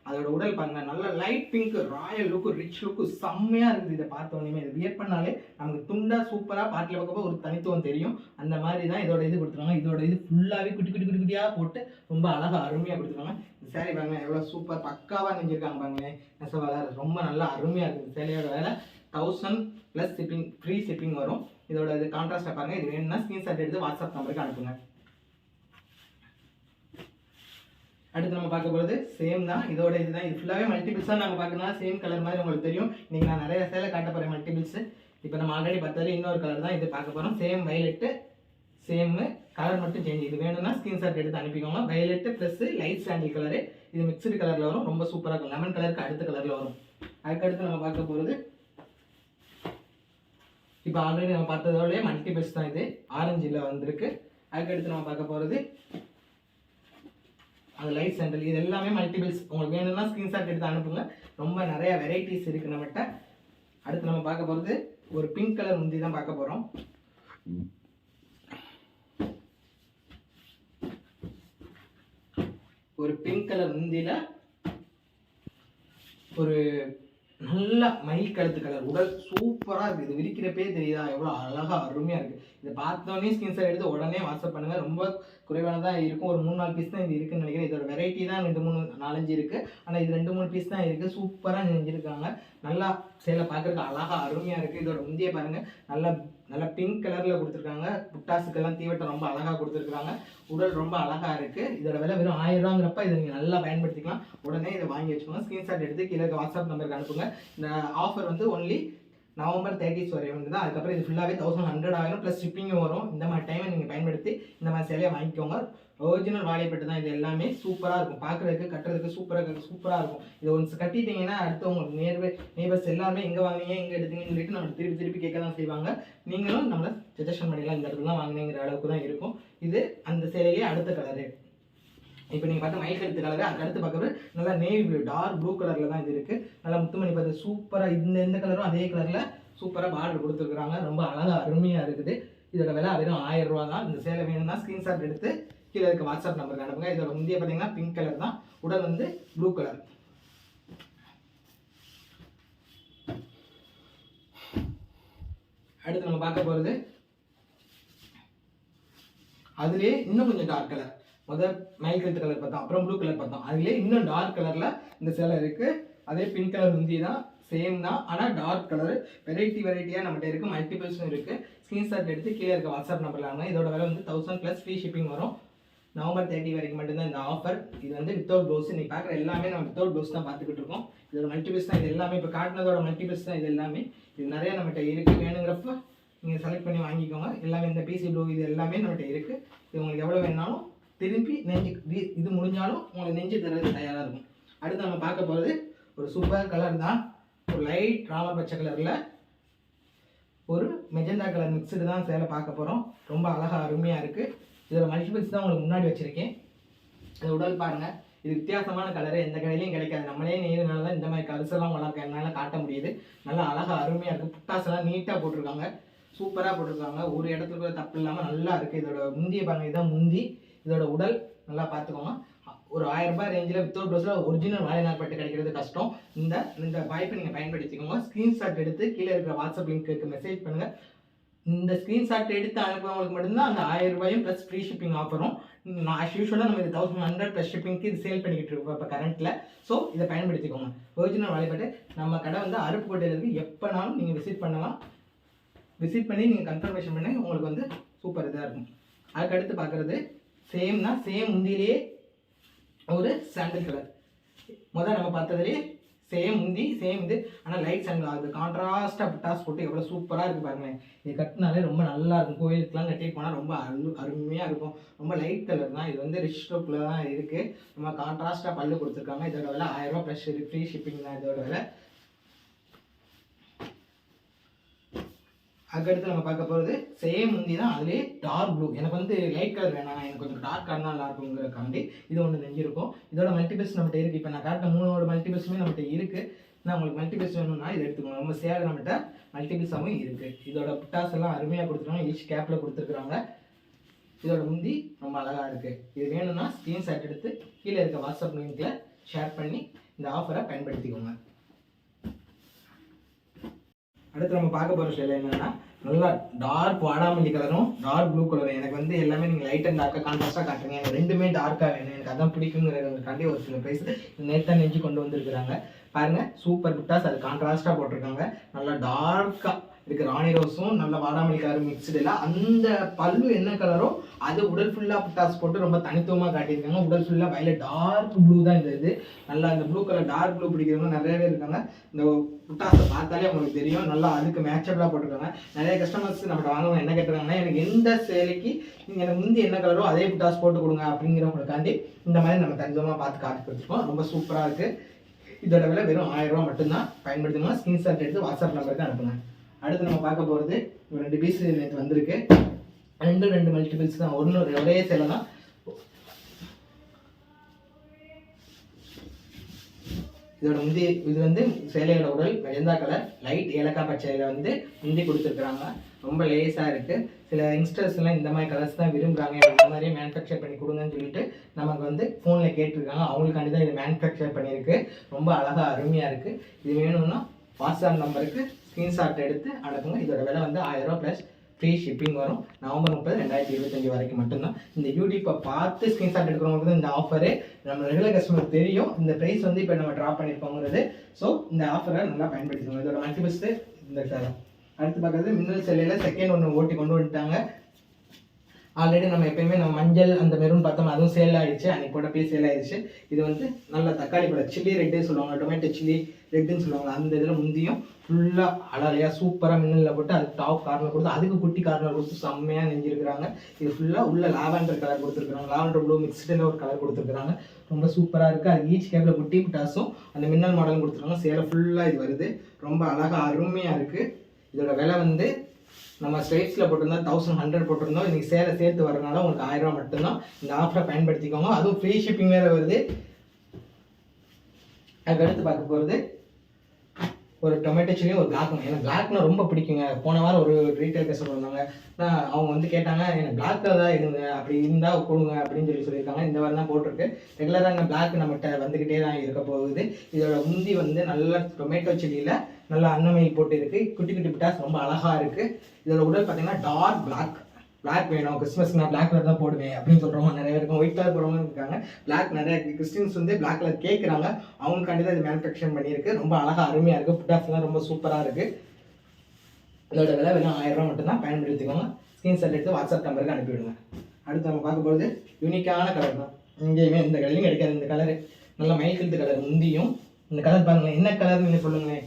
அதோட உடல் பாருங்கள், நல்ல லைட் பிங்க், ராயல் லுக்கு, ரிச் லுக்கு செம்மையாக இருக்குது. இதை பார்த்தோன்னே இதை வியர் பண்ணாலே நமக்கு துண்டாக சூப்பராக பாட்டில் பார்க்கப்போ ஒரு தனித்துவம் தெரியும். அந்த மாதிரி தான் இதோட இது கொடுத்துருக்காங்க. இதோட இது ஃபுல்லாகவே குட்டியாக போட்டு ரொம்ப அழகாக அருமையாக கொடுத்துருக்காங்க. இந்த சேலை பாருங்கள் எவ்வளோ சூப்பர் பக்காவாக நெஞ்சிருக்காங்க பாருங்களேன். நெசவாளர் ரொம்ப நல்லா அருமையாக இருக்குது. இந்த சேலையோட வேலை 1000 ப்ளஸ் ஷிப்பிங் ஃப்ரீ ஷிப்பிங் வரும். இதோட இது கான்ட்ராஸ்ட்டாக பாருங்கள். இது வேணும்னா ஸ்க்ரீன்ஷாட் எடுத்து வாட்ஸ்அப் நம்பருக்கு அனுப்புங்க. அடுத்து நம்ம பார்க்க போகிறது சேம் தான். இதோட இதுதான். இது ஃபுல்லாகவே மல்டிபிள்ஸாக நம்ம பார்க்கணும்னா சேம் கலர் மாதிரி உங்களுக்கு தெரியும். இன்றைக்கி நான் நிறைய சேலை காட்ட போகிறேன் மல்டிபிள்ஸு. இப்போ நம்ம ஆல்ரெடி பார்த்ததுல இன்னொரு கலர் தான் இது பார்க்க போகிறோம். சேம் வயலட்டு, சேமு கலர் மட்டும் சேஞ்ச். இது வேணும்னா ஸ்க்ரீன்ஷாட் எடுத்து அனுப்பிக்கோங்க. Violet plus light sandal colour, இது மிக்சடு கலரில் வரும். ரொம்ப சூப்பராக இருக்கும். லெமன் கலருக்கு அடுத்த கலரில் வரும். அதுக்கடுத்து நம்ம பார்க்க போகிறது இப்போ ஆல்ரெடி நம்ம பார்த்ததோடய மல்டிபிள்ஸ் தான். இது ஆரஞ்சில் வந்திருக்கு. அதுக்கடுத்து நம்ம பார்க்க போகிறது அந்த லைட் சாண்டில். இது எல்லாமே மல்டிபிள்ஸ். உங்களுக்கு வேணும்னா ஸ்க்ரீன்ஷாட் எடுத்து அனுப்புங்க. ரொம்ப நிறைய வெரைட்டிஸ் இருக்குது நம்மகிட்ட. அடுத்து நம்ம பார்க்க போகிறது ஒரு பிங்க் கலர் முந்தி தான் பார்க்க போகிறோம். ஒரு பிங்க் கலர் முந்தியில் ஒரு நல்ல மயில் கழுத்து கலர், உடல் சூப்பராக இருக்குது. இது விரிக்கிறப்பே தெரியுதா எவ்வளோ அழகாக அருமையாக இருக்குது. இதை பார்த்தோன்னே ஸ்கிரீன்ஷாட் எடுத்து உடனே வாட்ஸ்அப் பண்ணுங்கள். ரொம்ப குறைவானதாக இருக்கும். ஒரு 3-4 பீஸ் தான் இது இருக்குன்னு நினைக்கிறேன். இதோட வெரைட்டி தான் 2-3-4-5 இருக்குது. ஆனால் இது 2-3 பீஸ் தான் இருக்குது. சூப்பராக செஞ்சுருக்காங்க. நல்லா சேலை பார்க்குறதுக்கு அழகாக அருமையாக இருக்குது. இதோட முந்திய பாருங்கள், நல்லா பிங்க் கலரில் கொடுத்துருக்காங்க. புட்டாஸுக்கெல்லாம் தீவட்டம் ரொம்ப அழகாக கொடுத்துருக்குறாங்க. உடல் ரொம்ப அழகாக இருக்குது. இதோட விலை வெறும் 1000 ரூபாங்கிறப்ப இதை நீங்கள் நல்லா பயன்படுத்திக்கலாம். உடனே இதை வாங்கி வச்சுக்கோங்க. ஸ்க்ரீன்ஷாட் எடுத்து கீழே இருக்க வாட்ஸ்அப் நம்பருக்கு அனுப்புங்க. இந்த ஆஃபர் வந்து ஒன்லி நவம்பர் 30 வரையும் வந்து தான். அதுக்கப்புறம் இது ஃபுல்லாகவே 1100 ஆகிரும், ப்ளஸ் ஷிப்பிங்கும் வரும். இந்த மாதிரி டைமை நீங்கள் பயன்படுத்தி இந்த மாதிரி சேலையை வாங்கிக்கோங்க. ஒரிஜினல் வாழைப்பட்டு தான் இது எல்லாமே. சூப்பராக இருக்கும், பார்க்குறதுக்கு கட்டுறதுக்கு சூப்பராக இருக்கும். இதை ஒன்ஸ் கட்டிட்டீங்கன்னா அடுத்து உங்களுக்கு நேபர்ஸ் எல்லாமே எங்கே வாங்கினீங்க எங்கே எடுத்தீங்கன்னு சொல்லிட்டு நம்ம திருப்பி கேட்க தான் செய்வாங்க. நீங்களும் நம்மளை சஜஷன் பண்ணிடலாம், இந்த இடத்துல தான் வாங்கினீங்கிற அளவுக்கு தான் இருக்கும். இது அந்த சேலையிலே அடுத்த கலரு. இப்போ நீங்கள் பார்த்தா மயில் கழுத்து கலரு, அதுக்கு அடுத்து பார்க்குறது நல்லா நேவி ப்ளூ, டார்க் ப்ளூ கலரில் தான் இது இருக்குது. நல்லா முத்துமணி பார்த்து சூப்பராக எந்த கலரும் அதே கலரில் சூப்பராக பார்டர் கொடுத்துருக்குறாங்க. ரொம்ப அழகாக அருமையாக இருக்குது. இதோட விலை வெறும் 1000 ரூபா தான். இந்த சேலை வேணும்னா ஸ்க்ரீன்ஷாட் எடுத்து கீழே இருக்க வாட்ஸ்அப் நம்பருக்கு அனுப்புங்க. இதோட முந்தைய பார்த்தீங்கன்னா பிங்க் கலர் தான், உடல் வந்து ப்ளூ கலர். அடுத்து நம்ம பார்க்க போகிறது அதுலேயே இன்னும் கொஞ்சம் டார்க் கலர். முதல் மயில் கழுத்து கலர் பார்த்தோம், அப்புறம் ப்ளூ கலர் பார்த்தோம். அதுலேயே இன்னும் டார்க் கலரில் இந்த சேலை இருக்குது. அதே பிங்க் கலர் முந்தி தான், சேம் தான், ஆனால் டார்க் கலர். வெரைட்டியாக நம்மகிட்ட இருக்குது, மல்டிபிள்ஸும் இருக்குது. ஸ்க்ரீன்ஷாட் எடுத்து கீழே இருக்க வாட்ஸ்அப் நம்பரில் வாங்க. இதோட விலை வந்து 1000 + ஃப்ரீ ஷிப்பிங் வரும். நவம்பர் 30 வரைக்கும் மட்டும்தான் இந்த ஆஃபர். இது வந்து வித்தவுட் ப்ளவுஸ். நீங்கள் பார்க்குற எல்லாமே நம்ம வித்தவுட் ப்ளவுஸ் தான் பார்த்துக்கிட்டு இருக்கோம். இதோட மல்டிபிள்ஸ் தான் இது எல்லாமே. இப்போ காட்டினதோட மல்டிபிள்ஸ் தான் இது எல்லாமே. இது நிறைய நம்மகிட்ட இருக்குது. வேணுங்கிறப்ப நீங்கள் செலக்ட் பண்ணி வாங்கிக்கோங்க. எல்லாமே இந்த பிசி ப்ளூ இது எல்லாமே நம்மகிட்ட இருக்குது. இது உங்களுக்கு எவ்வளோ வேணாலும் திரும்பி இது முடிஞ்சாலும் உங்களுக்கு நெஞ்சு தர்றது தயாராக இருக்கும். அடுத்து நம்ம பார்க்க போகிறது ஒரு சூப்பர் கலர் தான். ஒரு லைட் ராமர் பச்சை கலரில் ஒரு மெஜந்தா கலர் மிக்சடு தான் சேலை பார்க்க போகிறோம். ரொம்ப அழகாக அருமையாக இருக்குது. இதோட மல்டிபிள்ஸ் தான் உங்களுக்கு முன்னாடி வச்சுருக்கேன். இந்த உடல் பாருங்கள், இது வித்தியாசமான கலரு, எந்த கடையிலையும் கிடைக்காது. நம்மளே நெய்யறதுனால தான் இந்த மாதிரி கலர்ஸெல்லாம் உங்களுக்கு என்னால் காட்ட முடியுது. நல்லா அழகாக அருமையாக இருக்குது. புட்டாஸெல்லாம் நீட்டாக போட்டிருக்காங்க, சூப்பராக போட்டிருக்காங்க. ஒரு இடத்துல கூட தப்பு இல்லாமல் நல்லா இருக்குது. இதோட முந்திய பாருங்கள், இதுதான் முந்தி. இதோட உடல் நல்லா பார்த்துக்கோங்க. ஒரு 1000 ரூபாய் ரேஞ்சில் வித்தவுட் ப்ளவுஸில் ஒரிஜினல் வாழைநார் பட்டு கிடைக்கிறது கஷ்டம். இந்த வாய்ப்பை நீங்கள் பயன்படுத்திக்கோங்க. ஸ்க்ரீன்ஷாட் எடுத்து கீழே இருக்கிற வாட்ஸ்அப் லிங்க்கு மெசேஜ் பண்ணுங்கள். இந்த ஸ்க்ரீன்ஷாட் எடுத்து அனுப்புறவங்களுக்கு மட்டும்தான் அந்த 1000 ரூபாயும் ப்ளஸ் ஃப்ரீ ஷிப்பிங் ஆஃபரும். ஆஸ் யூஷுவலாக நம்ம இது 1100 ப்ளஸ் ஷிப்பிங்க்கு இது சேல் பண்ணிக்கிட்டு இருக்கோம் இப்போ கரண்ட்டில். ஸோ இதை பயன்படுத்திக்கோங்க. ஒரிஜினல் வாழைப்பட்டு நம்ம கடை வந்து அருப்புக்கோட்டையில் இருக்குது. எப்போனாலும் நீங்கள் விசிட் பண்ணலாம். விசிட் பண்ணி நீங்கள் கன்ஃபர்மேஷன் பண்ணி உங்களுக்கு வந்து சூப்பர் இதாக இருக்கும். அதுக்கடுத்து பார்க்குறது சேம் தான். சேம் முந்தியிலே ஒரு சாண்டில் கலர். முதல் நம்ம பார்த்ததுலேயே சேம் முந்தி சேம் இது, ஆனால் லைட் சாண்டில். அது கான்ட்ராஸ்டாக புட்டாஸ் போட்டு எவ்வளோ சூப்பராக இருக்குது பாருங்களேன். இது கட்டினாலே ரொம்ப நல்லா இருக்கும். கோயிலுக்குலாம் கட்டிட்டு போனால் ரொம்ப அருமையாக இருக்கும். ரொம்ப லைட் கலர் தான். இது வந்து ரிச் லுக்கில் தான் இருக்குது. ரொம்ப கான்ட்ராஸ்டாக பல்லு கொடுத்துருக்காங்க. இதோட விலை 1000 ரூபா ப்ளஸ் ஃப்ரீ ஷிப்பிங் தான் இதோட விலை. அதுக்கடுத்து நம்ம பார்க்க போகிறது சேம் முந்தி தான், அதுலேயே டார்க் ப்ளூ. எனக்கு வந்து லைட் கலர் வேணாம், எனக்கு கொஞ்சம் டார்க் கலர் நல்லா இருக்குங்கிறக்காண்டி இது ஒன்று நெஞ்சிருக்கும். இதோட மல்டிபிள்ஸ் நம்மகிட்ட இருக்குது. இப்போ நான் காட்டின 3 மல்டிபிள்ஸுமே நம்மகிட்ட இருக்குது. நான் உங்களுக்கு மல்டிபிள்ஸ் வேணும்னா இதை எடுத்துக்கோங்க. நம்ம சேலை நம்மகிட்ட மல்டிபிள்ஸாகவும் இருக்குது. இதோட புட்டாஸ் எல்லாம் அருமையாக கொடுத்துருக்காங்க. ஈச் கேப்பில் கொடுத்துருக்குறாங்க. இதோட முந்தி ரொம்ப அழகாக இருக்குது. இது வேணும்னா ஸ்க்ரீன்ஷாட் எடுத்து கீழே இருக்க வாட்ஸ்அப் லிங்கில் ஷேர் பண்ணி இந்த ஆஃபரை பயன்படுத்திக்கோங்க. அடுத்து நம்ம பார்க்க போகிற சேலை என்னென்னா நல்லா டார்க் வாடாமல்லி கலரும் டார்க் ப்ளூ கலரும். எனக்கு வந்து எல்லாமே நீங்கள் லைட் அண்ட் டார்க்காக கான்ட்ராஸ்ட்டாக காட்டுறீங்க. எனக்கு ரெண்டுமே டார்க்காக வேணும், எனக்கு அதான் பிடிக்குங்கிறதுக்காண்டி ஒரு சில ப்ரைஸ் நேற்று நெஞ்சு கொண்டு வந்துருக்குறாங்க. பாருங்கள், சூப்பர் புட்டாஸ். அது கான்ட்ராஸ்ட்டாக போட்டிருக்காங்க. நல்லா டார்க்காக இருக்குது. ராணி ரோஸும் நல்ல வாடாமல்லி கலரும் மிக்சடு இல்லை. அந்த பல்லு என்ன கலரோ அது உடல் ஃபுல்லாக புட்டாஸ் போட்டு ரொம்ப தனித்துவமாக காட்டியிருக்காங்க. உடல் ஃபுல்லாக வயலட் டார்க் ப்ளூ தான் இந்த இது. நல்லா இந்த ப்ளூ கலர் டார்க் ப்ளூ பிடிக்கிறவங்க நிறையவே இருக்காங்க. இந்த புட்டாஸை பார்த்தாலே உங்களுக்கு தெரியும். நல்லா அதுக்கு மேட்சபிளாக போட்டிருக்காங்க. நிறைய கஸ்டமர்ஸ் நம்மகிட்ட வாங்குவாங்க. என்ன கேட்டுருக்காங்கன்னா, எனக்கு எந்த சேலைக்கு நீங்கள் எனக்கு முந்தி என்ன கலரோ அதே புட்டாஸ் போட்டு கொடுங்க அப்படிங்கிறவங்களுக்காண்டி இந்த மாதிரி நம்ம தனித்துவமாக பார்த்து காட்டி கொடுத்துருக்கோம். ரொம்ப சூப்பராக இருக்குது. இதோட விலை வெறும் 1000 ரூபா மட்டும்தான். பயன்படுத்துங்க. ஸ்க்ரீன்ஷாட் எடுத்து வாட்ஸ்அப் நம்பருக்கு அனுப்புங்க. அடுத்து நம்ம பார்க்க போகிறது ஒரு 2 பீஸ் நேற்று வந்திருக்கு. 2 மல்டிபிள்ஸ் தான். ஒரே சேலை தான். இதோட முந்தி இது வந்து சேலையோட உடல் மெஜந்தா கலர் லைட் ஏலக்காய் பச்சையில் வந்து முந்தி கொடுத்துருக்குறாங்க. ரொம்ப லேஸாக இருக்குது. சில யங்ஸ்டர்ஸ்லாம் இந்த மாதிரி கலர்ஸ் தான் விரும்புகிறாங்க, இந்த மாதிரியே மேனுஃபேக்சர் பண்ணி கொடுங்கன்னு சொல்லிட்டு நமக்கு வந்து ஃபோனில் கேட்டிருக்காங்க. அவங்களுக்காண்டி தான் இது மேனுஃபேக்சர் பண்ணியிருக்கு. ரொம்ப அழகாக அருமையாக இருக்குது. இது வேணும்னா வாட்ஸ்அப் நம்பருக்கு ஸ்க்ரீன்ஷாட் எடுத்து அனுப்புங்க. இதோட விலை வந்து 1000 ரூபா ப்ளஸ் ஃப்ரீ ஷிப்பிங் வரும். நவம்பர் 30, 2025 வரைக்கும் மட்டும்தான். இந்த யூடியூப்பை பார்த்து ஸ்க்ரீன்ஷாட் எடுக்கிறவங்களுக்கு தான் இந்த ஆஃபரு. நம்ம ரெகுலர் கஸ்டமர் தெரியும் இந்த ப்ரைஸ் வந்து இப்போ நம்ம ட்ராப் பண்ணியிருக்கோங்கிறது. ஸோ இந்த ஆஃபரை நல்லா பயன்படுத்திக்கோங்க. இதோட மல்டிபிள்ஸு இந்த தரம். அடுத்து பார்க்குறது மின்னல் செல்லையில் செகண்ட் ஒன்று ஓட்டி கொண்டு வந்துட்டாங்க. ஆல்ரெடி நம்ம எப்பயுமே நம்ம மஞ்சள் அந்த மெரூன் பார்த்தோம், அதுவும் சேல் ஆகிடுச்சு. அன்றைக்கி போட்ட பீஸ் சேல் ஆகிடுச்சு. இது வந்து நல்ல தக்காளி பழம் சில்லி ரெட்டுன்னு சொல்லுவாங்க, டொமேட்டோ சில்லி ரெட்டுன்னு சொல்லுவாங்க. அந்த இதில் முந்தியும் ஃபுல்லாக அழகாக சூப்பராக மின்னலில் போட்டு அதுக்கு டாப் கார்னர் கொடுத்து அதுக்கு குட்டி கார்னர் கொடுத்து செம்மையாக நெஞ்சிருக்கிறாங்க. இது ஃபுல்லாக உள்ள லாவெண்டர் கலர் கொடுத்துருக்குறாங்க. லாவெண்டர் ப்ளூ மிக்ஸ்டில் ஒரு கலர் கொடுத்துருக்குறாங்க. ரொம்ப சூப்பராக இருக்குது. அது ஈச் கேப்பில் குட்டி புட்டாஸும் அந்த மின்னல் மாடலும் கொடுத்துருக்காங்க. சேலை ஃபுல்லாக இது வருது. ரொம்ப அழகாக அருமையாக இருக்குது. இதோட விலை வந்து நம்ம ஸ்ட்ரைப்ஸில் போட்டிருந்தா 1100 போட்டிருந்தோம். இன்றைக்கி சேலை சேர்த்து வரனால உங்களுக்கு 1000 ரூபா மட்டும்தான். இந்த ஆஃபரை பயன்படுத்திக்கோங்க. அதுவும் ஃப்ரீ ஷிப்பிங் வேறு வருது. அதுக்கு அடுத்து பார்க்க போகிறது ஒரு டொமேட்டோ சில்லியும் ஒரு பிளாக்கும். எனக்கு பிளாக்னா ரொம்ப பிடிக்குங்க. போன வாரம் ஒரு ரீட்டைல் கஸ்டமர் வந்தாங்க. அவங்க வந்து கேட்டாங்க எனக்கு பிளாக்கில் தான் இருங்க, அப்படி இருந்தால் கொடுங்க அப்படின்னு சொல்லியிருக்காங்க. இந்த வாரம் தான் போட்டிருக்கு. ரெகுலராக இந்த பிளாக் நம்மகிட்ட வந்துக்கிட்டே தான் இருக்க போகுது. இதோட முந்தி வந்து நல்ல டொமேட்டோ சில்லியில் நல்லா அன்னமயில் போட்டு இருக்குது. குட்டி குட்டி பிட்டாஸ் ரொம்ப அழகாக இருக்குது. இதோட உடல் பார்த்தீங்கன்னா டார்க் பிளாக் வேணும், கிறிஸ்மஸ்க்கு நான் பிளாக் கலர் தான் போடுவேன் அப்படின்னு சொல்கிறவங்க நிறைய இருக்கும். ஒயிட் கலர் போடுறவங்க இருக்காங்க. பிளாக் நிறைய கிறிஸ்டின்ஸ் வந்து பிளாக் கலர் கேட்குறாங்க. அவங்களுக்காண்டி தான் இது மேனுஃபேக்சர் பண்ணியிருக்கு. ரொம்ப அழகாக அருமையாக இருக்குது. புட்டாஸ்லாம் ரொம்ப சூப்பராக இருக்குது. இதோட விலை வெறும் 1000 ரூபா மட்டும்தான். பயன்படுத்திக்கோங்க. ஸ்க்ரீன்ஷாட் எடுத்து வாட்ஸ்அப் நம்பருக்கு அனுப்பிவிடுங்க. அடுத்து நம்ம பார்க்க போகிறது யூனிக்கான கலர் தான். இங்கேயுமே இந்த கலர்லையும் கிடைக்காது. இந்த கலரு நல்ல மயில் கழுத்து கலர் முந்தியும். இந்த கலர் பாருங்களேன், என்ன கலர்னு நீங்கள் சொல்லுங்களேன்.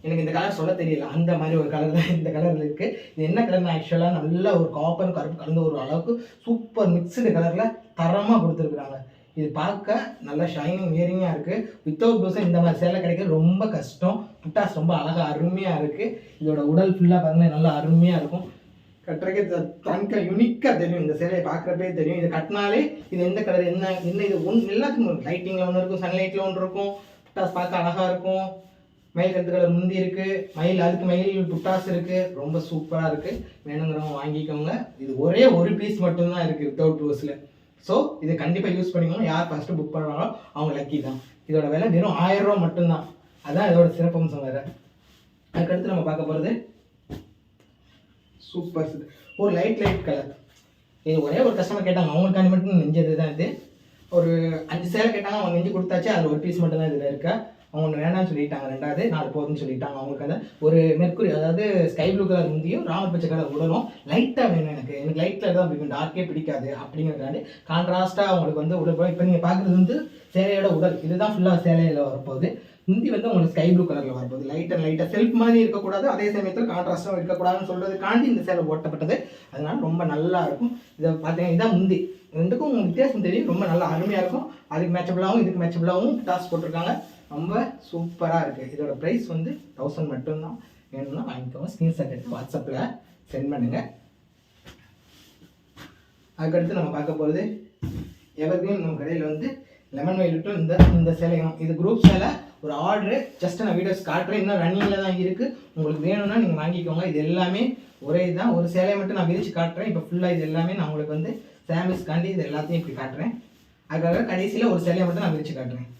எனக்கு இந்த கலர் சொல்ல தெரியல, அந்த மாதிரி ஒரு கலர் தான் இந்த கலரில் இருக்குது. இது என்ன கலர்னு ஆக்சுவலாக நல்ல ஒரு காப்பர் கருப்பு கலந்து ஒரு அளவுக்கு சூப்பர் மிக்சடு கலரில் தரமாக கொடுத்துருக்குறாங்க. இது பார்க்க நல்லா ஷைனிங் வியரிங்காக இருக்குது. வித்தவுட் ப்ளவுஸும் இந்த மாதிரி சேலை கிடைக்கிறது ரொம்ப கஷ்டம். புட்டாஸ் ரொம்ப அழகாக அருமையாக இருக்குது. இதோட உடல் ஃபுல்லாக பாருங்கள் நல்லா அருமையாக இருக்கும். கட்டுறதுக்கு தனிக்க யூனிக்காக தெரியும். இந்த சேலையை பார்க்குறப்பே தெரியும். இது கட்டினாலே இது எந்த கலர் என்ன இது எல்லாத்துக்கும் லைட்டிங்கில் ஒன்று இருக்கும், சன்லைட்டில் ஒன்று இருக்கும். புட்டாஸ் பார்க்க அழகாக இருக்கும். மயில் கருத்து கலர் முந்தி இருக்குது. அதுக்கு மயில் புட்டாஸ் இருக்குது. ரொம்ப சூப்பராக இருக்குது. வேணுங்கிறவங்க வாங்கிக்கோங்க. இது ஒரே ஒரு பீஸ் மட்டும்தான் இருக்குது வித்தவுட் ப்ளவுஸில். ஸோ இதை கண்டிப்பாக யூஸ் பண்ணிக்கோங்க. யார் ஃபஸ்ட்டு புக் பண்ணுறாங்களோ அவங்க லக்கி தான். இதோட விலை வெறும் 1000 ரூபா மட்டும்தான். அதுதான் இதோட சிறப்பம்சம் வேறு. அதுக்கடுத்து நம்ம பார்க்க போகிறது சூப்பர் ஒரு லைட் கலர். இது ஒரே ஒரு கஸ்டமர் கேட்டாங்க, அவங்களுக்காண்டி மட்டும் நெஞ்சது தான் இது. ஒரு 5 சேலை கேட்டாங்க, அவங்க நெஞ்சு கொடுத்தாச்சு. அதில் ஒரு பீஸ் மட்டும் தான் இதில் இருக்கா. அவங்க ஒன்று வேணான்னு சொல்லிட்டாங்க, 2வது 4 போதுன்னு சொல்லிட்டாங்க. அவங்களுக்கு அந்த ஒரு மெர்க்குரி அதாவது ஸ்கை ப்ளூ கலர் முந்தியும் ராமர் பச்சை கலர் உடலும் லைட்டாக வேணும். எனக்கு லைட் கலர் தான் பிடிக்கும், டார்க்கே பிடிக்காது. அப்படிங்கிறதாண்டி கான்ட்ராஸ்ட்டாக அவங்களுக்கு வந்து உடல். இப்போ நீங்கள் பார்க்குறது வந்து சேலையோட உடல் இதுதான் ஃபுல்லாக சேலையில் வரப்போகுது. முந்தி வந்து உங்களுக்கு ஸ்கை ப்ளூ கலரில் வரப்போகுது. லைட்டாக செல்ஃப் மாதிரி இருக்கக்கூடாது, அதே சமயத்தில் கான்ட்ராஸ்ட்டாக இருக்கக்கூடாதுன்னு சொல்கிறதுக்காண்டி இந்த சேலை ஓட்டப்பட்டது. அதனால ரொம்ப நல்லா இருக்கும். இதை பார்த்தீங்கன்னா இதான் முந்தி. ரெண்டுக்கும் உங்களுக்கு வித்தியாசம் தெரியும். ரொம்ப நல்லா அருமையாக இருக்கும். அதுக்கு மேட்சபிளாகவும் இதுக்கு மேட்சபிளாகவும் டாஸ் போட்டிருக்காங்க. ரொம்ப சூப்பராக இருக்குது. இதோட ப்ரைஸ் வந்து 1000 மட்டும்தான். வேணும்னா வாங்கிக்கோங்க. ஸ்க்ரீன்ஷாட் எடுத்து வாட்ஸ்அப்பில் சென்ட் பண்ணுங்கள். அதுக்கடுத்து நம்ம பார்க்க போகிறது எவர்கிரீன். நம்ம கடையில் வந்து லெமன் வயலட்டும் இந்த சேலையும். இது குரூப் சேலை. ஒரு ஆர்டரு ஜஸ்ட் நான் வீடியோஸ் காட்டுறேன். இன்னும் ரன்னிங்கில் தான் இருக்குது. உங்களுக்கு வேணும்னா நீங்கள் வாங்கிக்கோங்க. இது எல்லாமே ஒரே இதுதான். ஒரு சேலையை மட்டும் நான் விரிச்சு காட்டுறேன். இப்போ ஃபுல்லாக இது எல்லாமே நான் உங்களுக்கு வந்து சாம்பிள்ஸ்காண்டி இது எல்லாத்தையும் இப்படி காட்டுறேன். அதுக்காக கடைசியில் ஒரு சேலையை மட்டும் நான் விரிச்சு காட்டுறேன்.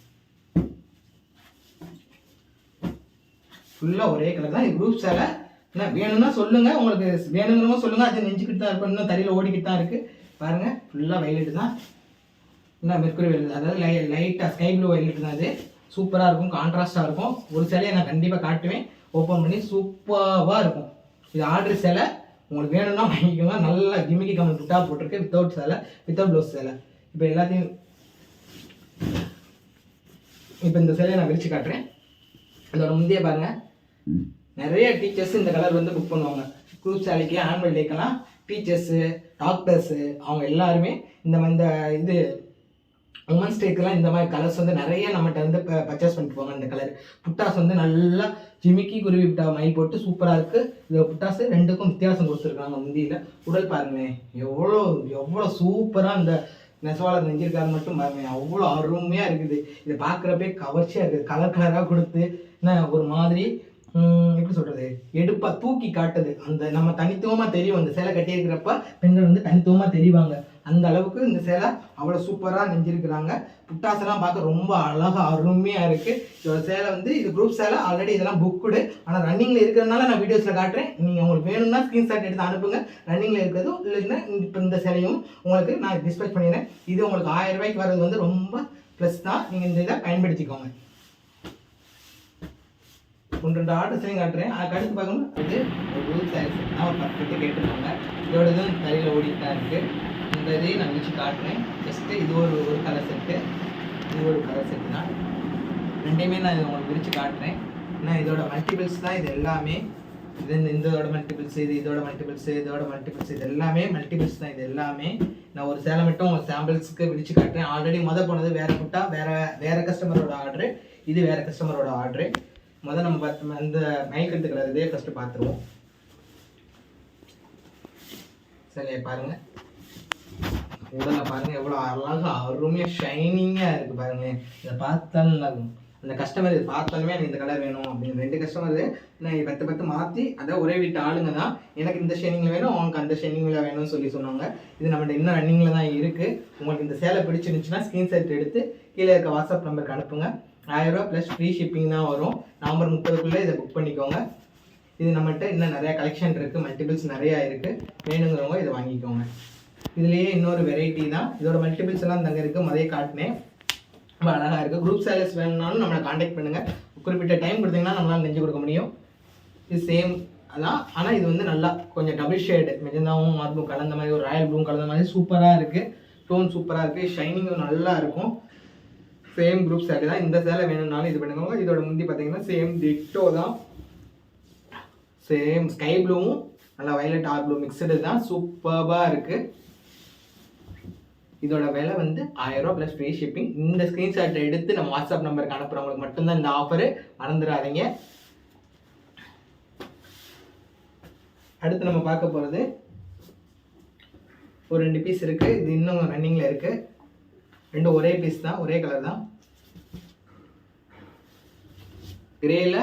ஃபுல்லாக ஒரே கலர் தான். இது குரூப் சேலை. என்ன வேணும்னா சொல்லுங்கள். உங்களுக்கு வேணுங்கிறவங்க சொல்லுங்கள். அது நெஞ்சுக்கிட்டு தான் இருக்கும். இன்னும் தறியில் ஓடிக்கிட்டு தான் இருக்குது. பாருங்கள் ஃபுல்லாக வயலட்டு தான். இன்னும் மெர்க்குரி வயலட் அதாவது லைட்டாக ஸ்கை ப்ளூ வயலட் தான். இது சூப்பராக இருக்கும், கான்ட்ராஸ்ட்டாக இருக்கும். ஒரு சேலையை நான் கண்டிப்பாக காட்டுவேன். ஓப்பன் பண்ணி சூப்பராக இருக்கும். இது ஆர்டர் சேலை. உங்களுக்கு வேணும்னா வாங்கிக்கோங்க. நல்லா ஜிமிக்கி கமல் புட்டா போட்டிருக்கு. வித்தவுட் சேலை, வித்தவுட் ப்ளவுஸ் சேலை. இப்போ எல்லாத்தையும் இப்போ இந்த சேலையை நான் விரிச்சு காட்டுறேன். இதோட முந்தைய பாருங்கள். நிறைய டீச்சர்ஸ் இந்த கலர் வந்து புக் பண்ணுவாங்க. குரூப் சேலைக்கு ஆனுவல் டேக்கெல்லாம் டீச்சர்ஸு டாக்டர்ஸு அவங்க எல்லாருமே இந்த இது உமன்ஸ் டேக்கெல்லாம் இந்த மாதிரி கலர்ஸ் வந்து நிறைய நம்மகிட்ட வந்து பர்ச்சேஸ் பண்ணிட்டு போவாங்க. இந்த கலர் புட்டாஸ் வந்து நல்லா ஜிமிக்கி குருவி புட்டா மயில் போட்டு சூப்பராக இருக்குது. இந்த புட்டாஸ் ரெண்டுக்கும் வித்தியாசம் கொடுத்துருக்காங்க. முந்தியில் உடல் பாருங்களேன் எவ்வளோ சூப்பராக இந்த நெசவாளர் நெஞ்சிருக்காரு மட்டும் பாருங்க, அவ்வளோ அருமையாக இருக்குது. இதை பார்க்குறப்பே கவர்ச்சியாக இருக்குது. கலர் கலராக கொடுத்து என்ன ஒரு மாதிரி எப்படி சொல்கிறது, எடுப்பாக தூக்கி காட்டுது. அந்த நம்ம தனித்துவமாக தெரியும். அந்த சேலை கட்டியிருக்கிறப்ப பெண்கள் வந்து தனித்துவமாக தெரிவாங்க. அந்த அளவுக்கு இந்த சேலை அவ்வளோ சூப்பராக நெஞ்சிருக்கிறாங்க. புட்டாசெல்லாம் பார்க்க ரொம்ப அழகாக அருமையாக இருக்குது. இதோட சேலை வந்து இது குரூப் சேலை. ஆல்ரெடி இதெல்லாம் புக்குடு, ஆனால் ரன்னிங்கில் இருக்கிறதுனால நான் வீடியோஸில் காட்டுறேன். நீங்கள் உங்களுக்கு வேணும்னா ஸ்க்ரீன்ஷாட் எடுத்து அனுப்புங்க. ரன்னிங்கில் இருக்கிறதும் இல்லைன்னா இப்போ இந்த சேலையும் உங்களுக்கு நான் டிஸ்பேச் பண்ணிடுறேன். இது உங்களுக்கு 1000 ரூபாய்க்கு வர்றது வந்து ரொம்ப ப்ளஸ் தான். நீங்கள் இந்த இதை பயன்படுத்திக்கோங்க. 1-2 ஆர்டர்ஸையும் காட்டுறேன். அதுக்கு அடுத்து பார்க்கணும், இது ஒரு குரூப் சேரீஸ் நான் ஒரு 10 பேர் கேட்டுருக்காங்க. இதோட இதுவும் தரையில் ஓடிட்டு தான் இருக்குது. இந்த இதையும் நான் வச்சு காட்டுறேன். ஜஸ்ட்டு இது ஒரு கலர் செட்டு, இது ஒரு கலர் செட்டு தான். ரெண்டையுமே நான் இது உங்களுக்கு விரித்து காட்டுறேன். ஏன்னா இதோட மல்டிபிள்ஸ் தான் இது எல்லாமே. இது இதோட மல்டிபிள்ஸ், இது இதோட மல்டிபிள்ஸ், இதோட மல்டிபிள்ஸ், இது எல்லாமே மல்டிபிள்ஸ் தான். இது எல்லாமே நான் ஒரு சேலை மட்டும் உங்கள் சாம்பிள்ஸுக்கு விரித்து காட்டுறேன். ஆல்ரெடி போனது வேறு புட்டா, வேறு கஸ்டமரோட ஆர்டரு, இது வேறு கஸ்டமரோட ஆர்டரு. நம்ம பார்த்து அந்த மயக்கத்து கலர் இதே ஃபஸ்ட்டு பார்த்துருவோம். சரி பாருங்கள், உடலை பாருங்கள் எவ்வளோ அழகாக அருமையாக ஷைனிங்காக இருக்குது பாருங்கள். இதை பார்த்தாலும் நல்லாயிருக்கும். அந்த கஸ்டமர் இது பார்த்தாலுமே எனக்கு இந்த கலர் வேணும் அப்படின்னு 2 கஸ்டமர் நான் 10 மாற்றி, அதான் ஒரே வீட்டு ஆளுங்க தான். எனக்கு இந்த ஷைனிங்கில் வேணும், அவங்களுக்கு அந்த ஷைனிங்கில் வேணும்னு சொன்னாங்க. இது நம்மகிட்ட இன்னும் ரன்னிங்கில் தான் இருக்குது. உங்களுக்கு இந்த சேலை பிடிச்சிருந்துச்சுன்னா ஸ்க்ரீன்ஷாட் எடுத்து கீழே இருக்க வாட்ஸ்அப் நம்பருக்கு அனுப்புங்க. 1000 ரூபா ப்ளஸ் ஃப்ரீ ஷிப்பிங் தான் வரும். நவம்பர் 30க்குள்ளே இதை புக் பண்ணிக்கோங்க. இது நம்மகிட்ட இன்னும் நிறையா கலெக்ஷன் இருக்குது, மல்டிபிள்ஸ் நிறையா இருக்குது. வேணுங்கிறவங்க இதை வாங்கிக்கோங்க. இதுலேயே இன்னொரு வெரைட்டி தான். இதோட மல்டிபிள்ஸ் எல்லாம் தங்க இருக்குது, மதையை காட்டினேன். ரொம்ப அழகாக இருக்குது. குரூப் சேலஸ் வேணும்னாலும் நம்மளை காண்டாக்ட் பண்ணுங்கள். குறிப்பிட்ட டைம் கொடுத்தீங்கன்னா நம்மளால் நெஞ்சு கொடுக்க முடியும். இது சேம் அதான், ஆனால் இது வந்து நல்லா கொஞ்சம் டபுள் ஷேடு மெஜந்தாவும் மார்பும் கலந்த மாதிரி, ஒரு ராயல் ப்ளூவும் கலந்த மாதிரி சூப்பராக இருக்குது. டோன் சூப்பராக இருக்குது, ஷைனிங்கும் நல்லா இருக்கும். சேம் குரூப் சேலை தான். இந்த சேலை வேணும்னாலும் இது பண்ணுங்க. இதோட முந்தி பார்த்தீங்கன்னா சேம் டிட்டோ தான். சேம் ஸ்கை ப்ளூவும் நல்லா வயலட் ஆர் ப்ளூ மிக்சடு தான். சூப்பராக இருக்குது. இதோட விலை வந்து 1000 ரூபா ப்ளஸ் ஃப்ரீ ஷிப்பிங். இந்த ஸ்க்ரீன்ஷாட்டை எடுத்து நம்ம வாட்ஸ்அப் நம்பருக்கு அனுப்புகிறவங்களுக்கு மட்டும்தான் இந்த ஆஃபரு, மறந்துடாதீங்க. அடுத்து நம்ம பார்க்க போகிறது ஒரு 2 பீஸ் இருக்குது. இது இன்னும் ரன்னிங்கில் இருக்குது. 2 ஒரே பீஸ் தான், ஒரே கலர் தான். கிரேயில்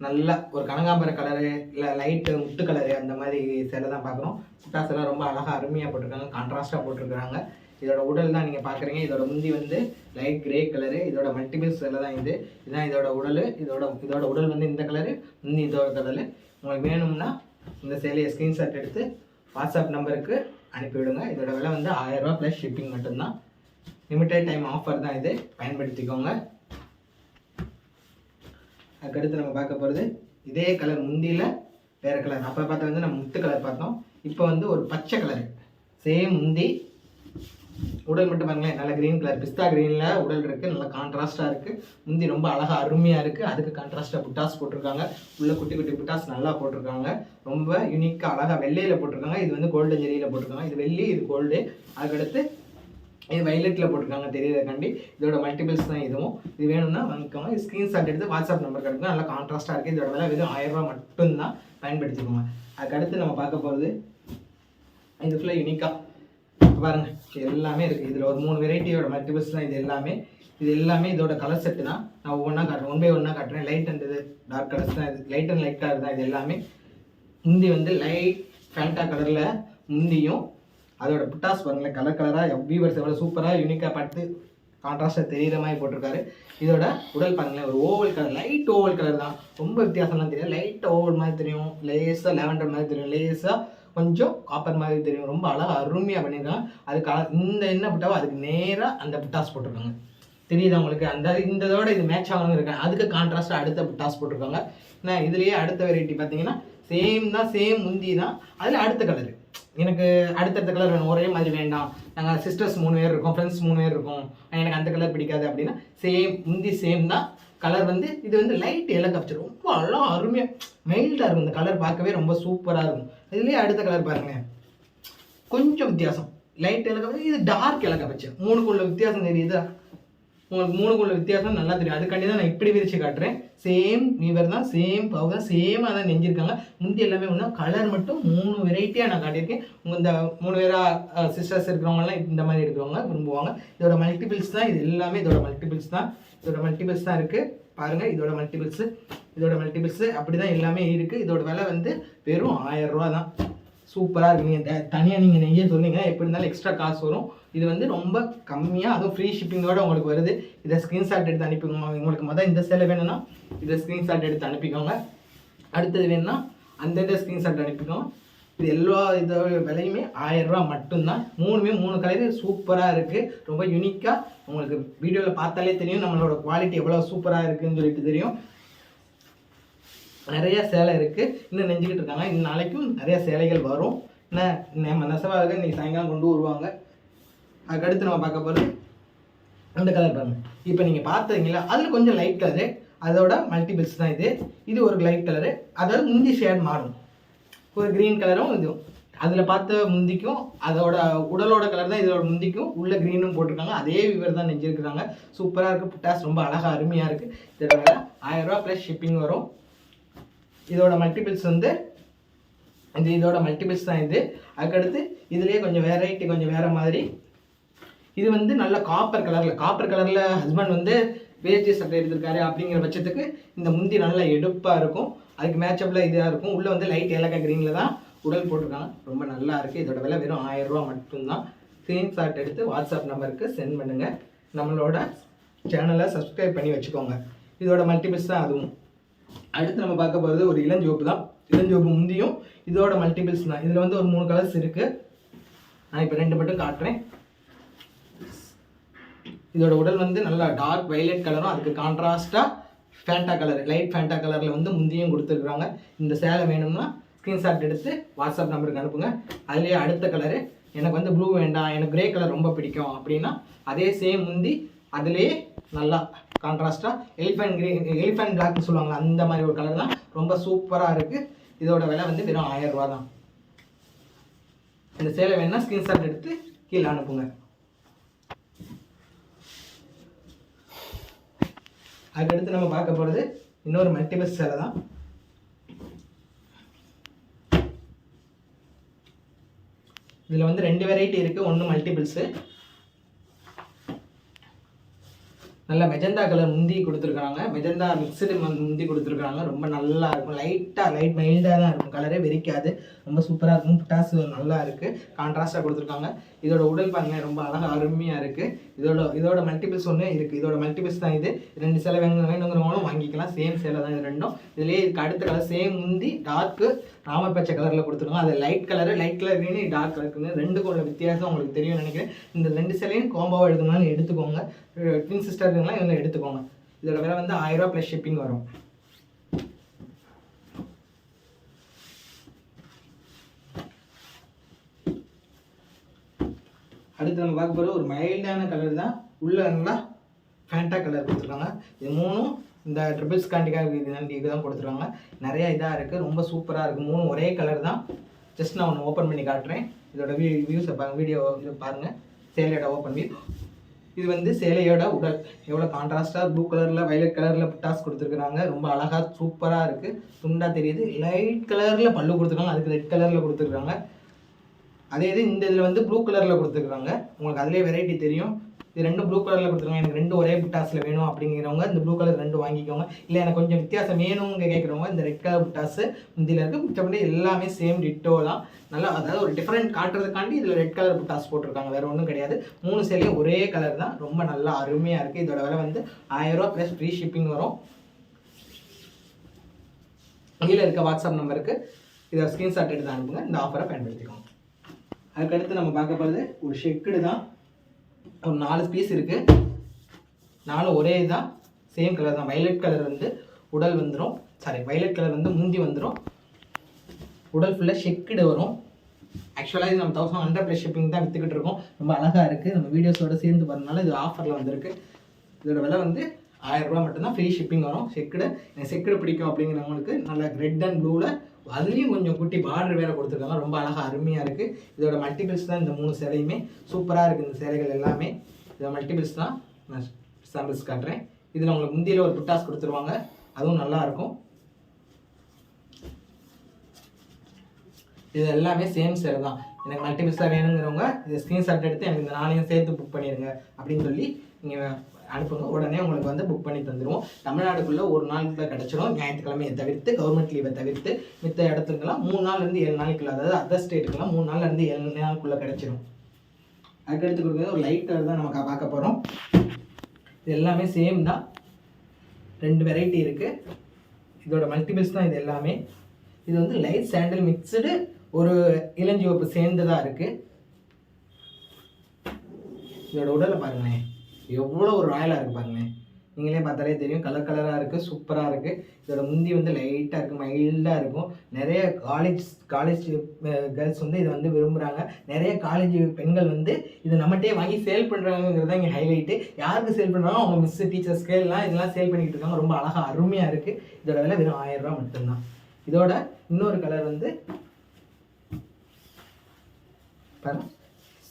நல்ல ஒரு கனகாம்பர கலரு, இல்லை லைட்டு முட்டு கலரு, அந்த மாதிரி சேலை தான் பார்க்குறோம். புட்டாஸ் எல்லாம் ரொம்ப அழகாக அருமையாக போட்டிருக்காங்க, கான்ட்ராஸ்ட்டாக போட்டிருக்கிறாங்க. இதோட உடல் தான் நீங்கள் பார்க்குறீங்க. இதோட முந்தி வந்து லைட் கிரே கலரு. இதோட மல்டிபிள்ஸ் சேலை தான் இது. இதுதான் இதோட உடல். இதோட உடல் வந்து இந்த கலரு, முந்தி இதோட கலரு. உங்களுக்கு வேணும்னா இந்த சேலையை ஸ்க்ரீன்ஷாட் எடுத்து வாட்ஸ்அப் நம்பருக்கு அனுப்பிவிடுங்க. இதோட விலை வந்து 1000 ரூபா ப்ளஸ் ஷிப்பிங் மட்டும்தான். லிமிட்டட் டைம் ஆஃபர் தான் இது, பயன்படுத்திக்கோங்க. அதுக்கடுத்து நம்ம பார்க்க போகிறது இதே கலர், முந்தியில் வேறு கலர். அப்போ பார்த்தா வந்து நம்ம முத்து கலர் பார்த்தோம். இப்போ வந்து ஒரு பச்சை கலரு, சேம் முந்தி. உடல் மட்டும் பாருங்களேன், நல்ல க்ரீன் கலர், பிஸ்தா க்ரீனில் உடல் இருக்குது. நல்லா கான்ட்ராஸ்ட்டாக இருக்குது. முந்தி ரொம்ப அழகாக அருமையாக இருக்குது. அதுக்கு கான்ட்ராஸ்ட்டாக புட்டாஸ் போட்டிருக்காங்க. உள்ள குட்டி குட்டி புட்டாஸ் நல்லா போட்டிருக்காங்க. ரொம்ப யூனிக்காக அழகாக வெள்ளையில் போட்டிருக்காங்க. இது வந்து கோல்டன் ஜெரியில் போட்டிருக்காங்க. இது வெள்ளி, இது கோல்டு. அதுக்கடுத்து இது வயலட்டில் போட்டிருக்காங்க தெரியறதுக்காண்டி. இதோட மல்டிபிள்ஸ் தான் இதுவும். இது வேணும்னா வாங்கிக்கோங்க. ஸ்க்ரீன்ஷாட் எடுத்து வாட்ஸ்அப் நம்பர் கிடைக்கும். நல்லா கான்ட்ராஸ்ட்டாக இருக்குது. இதோட விலை வெறும் 1000 ரூபா மட்டும்தான், பயன்படுத்திக்கோங்க. அதுக்கடுத்து நம்ம பார்க்க போகிறது இது ஃபுல்லாக யூனிக்காக பாருங்கள், இது எல்லாமே இருக்குது. இதில் ஒரு 3 வெரைட்டியோட மல்டிபிள்ஸ் தான் இது எல்லாமே. இது எல்லாமே இதோட கலர் செட்டு தான். நான் ஒவ்வொன்றா காட்டுறேன், 1 பை 1 காட்டுறேன். லைட் அண்ட் இது டார்க் கலர்ஸ் தான். இது லைட் அண்ட் லைட் கலர் தான் இது எல்லாமே. முந்தி வந்து லைட் ஃபேண்டா கலரில் முந்தியும், அதோட புட்டாஸ் பாருங்களேன் கலர் கலராக வீவர்ஸ் எவ்வளோ சூப்பராக யூனிக்காக பார்த்து கான்ட்ராஸ்டாக தெரிகிற மாதிரி போட்டிருக்காரு. இதோட உடல் பாருங்களேன், ஒரு oval colour, light oval colour தான். ரொம்ப வித்தியாசம்லாம் தெரியும். லைட் ஓவல் மாதிரி தெரியும், லேஸாக லேவண்டர் மாதிரி தெரியும், லேஸாக கொஞ்சம் காப்பர் மாதிரி தெரியும். ரொம்ப அழகாக அருமையாக பண்ணியிருக்காங்க. அதுக்கு இந்த என்ன புட்டாவோ அதுக்கு நேராக அந்த புட்டாஸ் போட்டிருக்காங்க. தெரியுது உங்களுக்கு? அந்த இதோட இது மேட்ச் ஆகணும்னு இருக்கேன். அதுக்கு கான்ட்ராஸ்ட்டாக அடுத்த புட்டாஸ் போட்டிருக்காங்க. நான் இதுலேயே அடுத்த வெரைட்டி பார்த்தீங்கன்னா சேம் தான், சேம் முந்தி தான். அதில் அடுத்த கலரு எனக்கு அடுத்தடுத்த கலர் வேணும், ஒரே மாதிரி வேண்டாம், நாங்கள் சிஸ்டர்ஸ் 3 பேர் இருக்கோம், ஃப்ரெண்ட்ஸ் 3 பேர் இருக்கோம், எனக்கு அந்த கலர் பிடிக்காது அப்படின்னா சேம் முந்தி சேம் தான். கலர் வந்து இது வந்து லைட் எல்லாம் கப்பிச்சு ரொம்ப அழகாக அருமையாக மைல்டாக இருக்கும். இந்த கலர் பார்க்கவே ரொம்ப சூப்பராக இருக்கும். இதுலேயே அடுத்த கலர் பாருங்கள், கொஞ்சம் வித்தியாசம். லைட் எல்லாம் கப்பிச்சு, இது டார்க் எல்லாம் கப்பிச்சு. 3க்குள்ள வித்தியாசம் தெரியுதா? உங்களுக்கு 3க்குள்ள வித்தியாசம் நல்லா தெரியும். அதுக்காண்டி தான் நான் இப்படி விரிச்சு காட்டுறேன். சேம் வீவர் தான், சேம் பவு தான், சேமாக தான் நெஞ்சிருக்காங்க. முந்தி எல்லாமே ஒன்றா, கலர் மட்டும் 3 வெரைட்டியாக நான் காட்டியிருக்கேன். உங்கள் இந்த 3 பேராக சிஸ்டர்ஸ் இருக்கிறவங்கலாம் இந்த மாதிரி இருக்கிறவங்க விரும்புவாங்க. இதோட மல்டிபிள்ஸ் தான் இது எல்லாமே, இதோட மல்டிபிள்ஸ் தான் இருக்குது. பாருங்கள், இதோட மல்டிபிள்ஸு அப்படி தான் எல்லாமே இருக்குது. இதோட விலை வந்து வெறும் 1000 ரூபா தான். சூப்பராக இருக்குது. நீங்கள் தனியாக நீங்கள் நெய்ய சொன்னீங்க, எப்படி இருந்தாலும் எக்ஸ்ட்ரா காசு வரும். இது வந்து ரொம்ப கம்மியாக, அதுவும் ஃப்ரீ ஷிப்பிங்கோடு உங்களுக்கு வருது. இதை ஸ்க்ரீன்ஷாட் எடுத்து அனுப்பிக்கோங்க. உங்களுக்கு மொதல் இந்த சேலை வேணும்னா இதை ஸ்க்ரீன்ஷாட் எடுத்து அனுப்பிக்கோங்க. அடுத்தது வேணும்னா அந்த இதை ஸ்க்ரீன்ஷாட் அனுப்பிக்கோங்க. இது எல்லா இதோட விலையுமே 1000 ரூபா மட்டும்தான். 3 கலரு சூப்பராக இருக்குது. ரொம்ப யூனிக்காக உங்களுக்கு வீடியோவில் பார்த்தாலே தெரியும் நம்மளோட குவாலிட்டி எவ்வளோ சூப்பராக இருக்குதுன்னு சொல்லிட்டு தெரியும். நிறைய சேலை இருக்குது, இன்னும் நெஞ்சுக்கிட்டு இருக்காங்க. இன்னும் நாளைக்கும் நிறைய சேலைகள் வரும். நம்ம நெசவாக இன்றைக்கி சாயங்காலம் கொண்டு வருவாங்க. அதுக்கடுத்து நம்ம பார்க்க போகிறது அந்த கலர் பாருங்கள். இப்போ நீங்கள் பார்த்தீங்களா, அதில் கொஞ்சம் லைட் கலரு, அதோட மல்டிபிள்ஸ் தான் இது ஒரு லைட் கலரு. அதாவது முந்தி ஷேட் மாறும், ஒரு க்ரீன் கலரும் இதுவும். அதில் பார்த்த முந்திக்கும் அதோட உடலோட கலர் தான் இதோட முந்திக்கும், உள்ள க்ரீனும் போட்டிருக்காங்க. அதே விவர் தான் நெஞ்சிருக்கிறாங்க. சூப்பராக இருக்குது. புட்டாஸ் ரொம்ப அழகாக அருமையாக இருக்குது. இதோட விலை 1000 ரூபா ப்ளஸ் ஷிப்பிங் வரும். இதோட மல்டிபிள்ஸ் வந்து இதோட மல்டிபிள்ஸ் தான் இது. அதுக்கடுத்து இதுலேயே கொஞ்சம் வெரைட்டி, கொஞ்சம் வேறு மாதிரி. இது வந்து நல்ல காப்பர் கலரில் ஹஸ்பண்ட் வந்து வேஷ்டி சட்டை எடுத்திருக்காரு அப்படிங்கிற பட்சத்துக்கு இந்த முந்தி நல்லா எடுப்பாக இருக்கும். அதுக்கு மேட்சப்பில் இதாக இருக்கும். உள்ளே வந்து லைட் ஏலக்காய் க்ரீனில் தான் உடல் போட்டிருக்காங்க. ரொம்ப நல்லா இருக்குது. இதோட விலை வெறும் 1000 ரூபா மட்டும்தான். ஸ்க்ரீன்ஷாட் எடுத்து வாட்ஸ்அப் நம்பருக்கு சென்ட் பண்ணுங்கள். நம்மளோட சேனலை சப்ஸ்கிரைப் பண்ணி வச்சுக்கோங்க. இதோட மல்டிபிள்ஸ் தான் அதுவும். அடுத்து நம்ம பார்க்க போகிறது ஒரு இளஞ்சிவப்பு தான். இளஞ்சிவப்பு முந்தியும் இதோட மல்டிபிள்ஸ் தான். இதில் வந்து ஒரு 3 கலர்ஸ் இருக்குது. நான் இப்போ 2 மட்டும் காட்டுறேன். இதோட உடல் வந்து நல்லா டார்க் வைலட் கலரும், அதுக்கு கான்ட்ராஸ்ட்டாக ஃபேண்டா கலர், லைட் ஃபேண்டா கலரில் வந்து முந்தியும் கொடுத்துருக்குறாங்க. இந்த சேலை வேணும்னா ஸ்க்ரீன்ஷாட் எடுத்து வாட்ஸ்அப் நம்பருக்கு அனுப்புங்க. அதுலேயே அடுத்த கலரு, எனக்கு வந்து ப்ளூ வேண்டாம், எனக்கு கிரே கலர் ரொம்ப பிடிக்கும் அப்படின்னா அதே சேம் முந்தி அதுலேயே நல்லா கான்ட்ராஸ்ட்டாக எலிஃபென்ட் பிளாக்னு சொல்லுவாங்க, அந்த மாதிரி ஒரு கலர் தான். ரொம்ப சூப்பராக இருக்குது. இதோட விலை வந்து வெறும் 1000 ரூபா தான். இந்த சேலை வேணும்னா ஸ்க்ரீன்ஷாட் எடுத்து கீழே அனுப்புங்க. அதுக்கடுத்து நம்ம பார்க்க போகிறது இன்னொரு மல்டிபிள்ஸ் சேலை தான். இதில் வந்து 2 வெரைட்டி இருக்குது. ஒன்று மல்டிபிள்ஸு, நல்லா மெஜந்தா கலர் முந்தி கொடுத்துருக்காங்க. மெஜந்தா மிக்சடு முந்தி கொடுத்துருக்காங்க. ரொம்ப நல்லா இருக்கும். லைட் மைல்டாக தான் இருக்கும். கலரே வெறிக்காது. ரொம்ப சூப்பராக இருக்கும். புட்டாசு நல்லா இருக்குது. கான்ட்ராஸ்டாக கொடுத்துருக்காங்க. இதோட உடல் பாருங்க, ரொம்ப அழகாக அருமையாக இருக்குது. இதோட மல்டிபிள்ஸ் ஒன்று இருக்குது. இதோட மல்டிபிள்ஸ் தான் இது. 2 சேலை வேணுங்கிறவங்களும் வாங்கிக்கலாம். சேம் சேலை தான் இது ரெண்டும். இதுலேயே இதுக்கு அடுத்த கலர் சேம் முந்தி டார்க்கு ராமர் பச்சை கலரில் கொடுத்துருக்காங்க. அது லைட் கலர் க்ரீனு, டார்க் கலருக்குன்னு 2க்கும் உள்ள வித்தியாசம் உங்களுக்கு தெரியும் நினைக்கிறேன். இந்த 2 சேலையும் கோம்பாவாக எடுக்கணும்னாலும் எடுத்துக்கோங்க. ட்வின் சிஸ்டர்லாம் இதில் எடுத்துக்கோங்க. இதோட விலை வந்து 1000 ரூபா ப்ளஸ் ஷிப்பிங் வரும். அடுத்து நம்ம பார்க்க போகிற ஒரு மைல்டான கலர் தான். உள்ள நல்லா ஃபேண்டா கலர் கொடுத்துருக்காங்க. இது 3ம் இந்த ட்ரிபிள்ஸ் காண்டிக்காக இது தான் கொடுத்துருக்காங்க. நிறைய இதாக இருக்குது. ரொம்ப சூப்பராக இருக்குது. 3 ஒரே கலர் தான். ஜஸ்ட் நான் ஒன்று ஓப்பன் பண்ணி காட்டுறேன். இதோட வியூஸை வீடியோ பாருங்கள். சேலையோட ஓப்பன் வியூ. இது வந்து சேலையோட உடல் எவ்வளோ கான்ட்ராஸ்ட்டாக ப்ளூ கலரில் வைலட் கலரில் புட்டாஸ் கொடுத்துருக்குறாங்க. ரொம்ப அழகாக சூப்பராக இருக்குது. துண்டாக தெரியுது. லைட் கலரில் பல்லு கொடுத்துருக்காங்க. அதுக்கு ரெட் கலரில் கொடுத்துருக்காங்க. அதே இது இந்த இதில் வந்து ப்ளூ கலரில் கொடுத்துருக்குறாங்க. உங்களுக்கு அதிலே வெரைட்டி தெரியும். இது 2 ப்ளூ கலரில் கொடுத்துருக்காங்க. எனக்கு 2 ஒரே புட்டாஸில் வேணும் அப்படிங்கிறவங்க இந்த ப்ளூ கலர் 2 வாங்கிக்கோங்க. இல்லை எனக்கு கொஞ்சம் வித்தியாசம் வேணுங்க கேட்குறவங்க இந்த ரெட் கலர் புட்டாஸு முந்தியில் இருக்குது. மிச்சப்படி எல்லாமே சேம் டிட்டோ தான். நல்லா அதாவது ஒரு டிஃப்ரெண்ட் காட்டுறதுக்காண்டி இதில் ரெட் கலர் புட்டாஸ் போட்டிருக்காங்க. வேறு ஒன்றும் கிடையாது. 3 சேலையும் ஒரே கலர் தான். ரொம்ப நல்லா அருமையாக இருக்குது. இதோட விலை வந்து 1000 ரூபா ப்ளஸ் ஃப்ரீ ஷிப்பிங் வரும். கீழே இருக்க வாட்ஸ்அப் நம்பருக்கு இதை ஸ்க்ரீன்ஷாட் எடுத்து அனுப்புங்க. இந்த ஆஃபரை பயன்படுத்திக்கோங்க. அதுக்கடுத்து நம்ம பார்க்க போகிறது ஒரு ஷெக்குடு தான். ஒரு 4 பீஸ் இருக்குது. 4 ஒரே தான். சேம் கலர் தான். வைலட் கலர் வந்து உடல் வந்துடும். வைலட் கலர் வந்து முந்தி வந்துடும். உடல் ஃபுல்லாக ஷெக்குடு வரும். ஆக்சுவலாக இது நம்ம 1100 ப்ளஸ் ஷிப்பிங் தான் விற்றுக்கிட்டு இருக்கோம். ரொம்ப அழகாக இருக்குது. நம்ம வீடியோஸோடு சேர்ந்து வரனால இது ஆஃபரில் வந்திருக்கு. இதோட விலை வந்து 1000 ரூபா மட்டும்தான். ஃப்ரீ ஷிப்பிங் வரும். செக்குடு எனக்கு செக்குடு பிடிக்கும் அப்படிங்கிறவங்களுக்கு நல்ல ரெட் அண்ட் ப்ளூவில் அதுலேயும் கொஞ்சம் குட்டி பார்டர் வேறு கொடுத்துருக்காங்க. ரொம்ப அழகாக அருமையாக இருக்குது. இதோட மல்டிபிள்ஸ் தான் இந்த 3 சேலையுமே. சூப்பராக இருக்குது இந்த சேலைகள் எல்லாமே. இதோட மல்டிபிள்ஸ் தான். நான் சாம்பிள்ஸ் காட்டுறேன். இதில் உங்களுக்கு முந்தியில் ஒரு புட்டாஸ் கொடுத்துருவாங்க, அதுவும் நல்லாயிருக்கும். இது எல்லாமே சேம் சேலை தான். எனக்கு மல்டிபிள்ஸாக வேணுங்கிறவங்க இதை ஸ்க்ரீன்ஷாட் எடுத்து எனக்கு இந்த நாளையும் சேர்த்து புக் பண்ணிடுங்க அப்படின்னு சொல்லி நீங்கள் அனுப்புங்க. உடனே உங்களுக்கு வந்து புக் பண்ணி தந்துடுவோம். தமிழ்நாடுக்குள்ளே ஒரு நாளுக்குள்ள கிடச்சிடும். ஞாயிற்றுக்கிழமையை தவிர்த்து, கவர்மெண்ட் லீவை தவிர்த்து மித்த இடத்துக்குலாம் 3 நாள்லேருந்து 7 நாளைக்குள்ள, அதாவது அதர் ஸ்டேட்டுக்கெல்லாம் 3 நாள்லேருந்து 7 நாளுக்குள்ளே கிடச்சிடும். அதுக்கடுத்து கொடுக்குறது ஒரு லைட் கலர் தான் நம்ம பார்க்க போகிறோம். இது எல்லாமே சேம் தான், 2 வெரைட்டி இருக்குது. இதோட மல்டிபிள்ஸ் தான் இது எல்லாமே. இது வந்து லைட் சாண்டல் மிக்சடு ஒரு இளஞ்சிவப்பு சேர்ந்ததாக இருக்குது. இதோட உடலை பாருங்களேன், எவ்வளோ ஒரு ராயலாக இருக்குது பாருங்களேன். நீங்களே பார்த்தாலே தெரியும், கலர் கலராக இருக்குது, சூப்பராக இருக்குது. இதோட முந்தி வந்து லைட்டாக இருக்குது, மைல்டாக இருக்கும். நிறைய காலேஜ் கேர்ள்ஸ் வந்து இதை வந்து விரும்புகிறாங்க. நிறைய காலேஜ் பெண்கள் வந்து இது நம்மகிட்டே வாங்கி சேல் பண்ணுறாங்கிறது இங்கே ஹைலைட்டு. யாருக்கு சேல் பண்ணுறாங்க, அவங்க மிஸ் டீச்சர்ஸ்க்கு எல்லாம் இதெல்லாம் சேல் பண்ணிக்கிட்டு இருக்காங்க. ரொம்ப அழகாக அருமையாக இருக்குது. இதோட விலை வெறும் 1000 ரூபா மட்டும்தான். இதோட இன்னொரு கலர் வந்து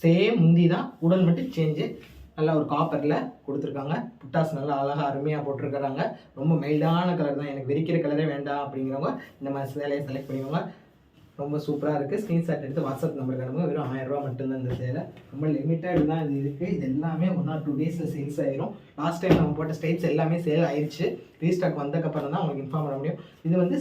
சேம் முந்தி தான், உடல் மட்டும் சேஞ்சு. நல்லா ஒரு காப்பரில் கொடுத்துருக்காங்க. புட்டாஸ் நல்லா அழகாக அருமையாக போட்டிருக்கிறாங்க. ரொம்ப மைல்டான கலர் தான், எனக்கு வெறிக்கிற கலரே வேண்டாம் அப்படிங்கிறவங்க இந்த மாதிரி சேலையை செலக்ட் பண்ணிக்கோங்க. ரொம்ப சூப்பராக இருக்குது. ஸ்க்ரீன்ஷாட் எடுத்து வாட்ஸ்அப் நம்பருக்கு அனுப்புங்க. வெறும் 1000 ரூபா மட்டும்தான் இந்த சேலை. ரொம்ப லிமிட்டட் தான் இது இருக்குது. இது எல்லாமே 1 or 2 டேஸில் சேல்ஸ் ஆயிரும். லாஸ்ட் டைம் நம்ம போட்ட ஸ்டைப்ஸ் எல்லாமே சேல் ஆயிடுச்சு. ரீஸ்டாக் வந்ததுக்கப்புறம் தான் உங்களுக்கு இன்ஃபார்ம் பண்ண முடியும். இது வந்து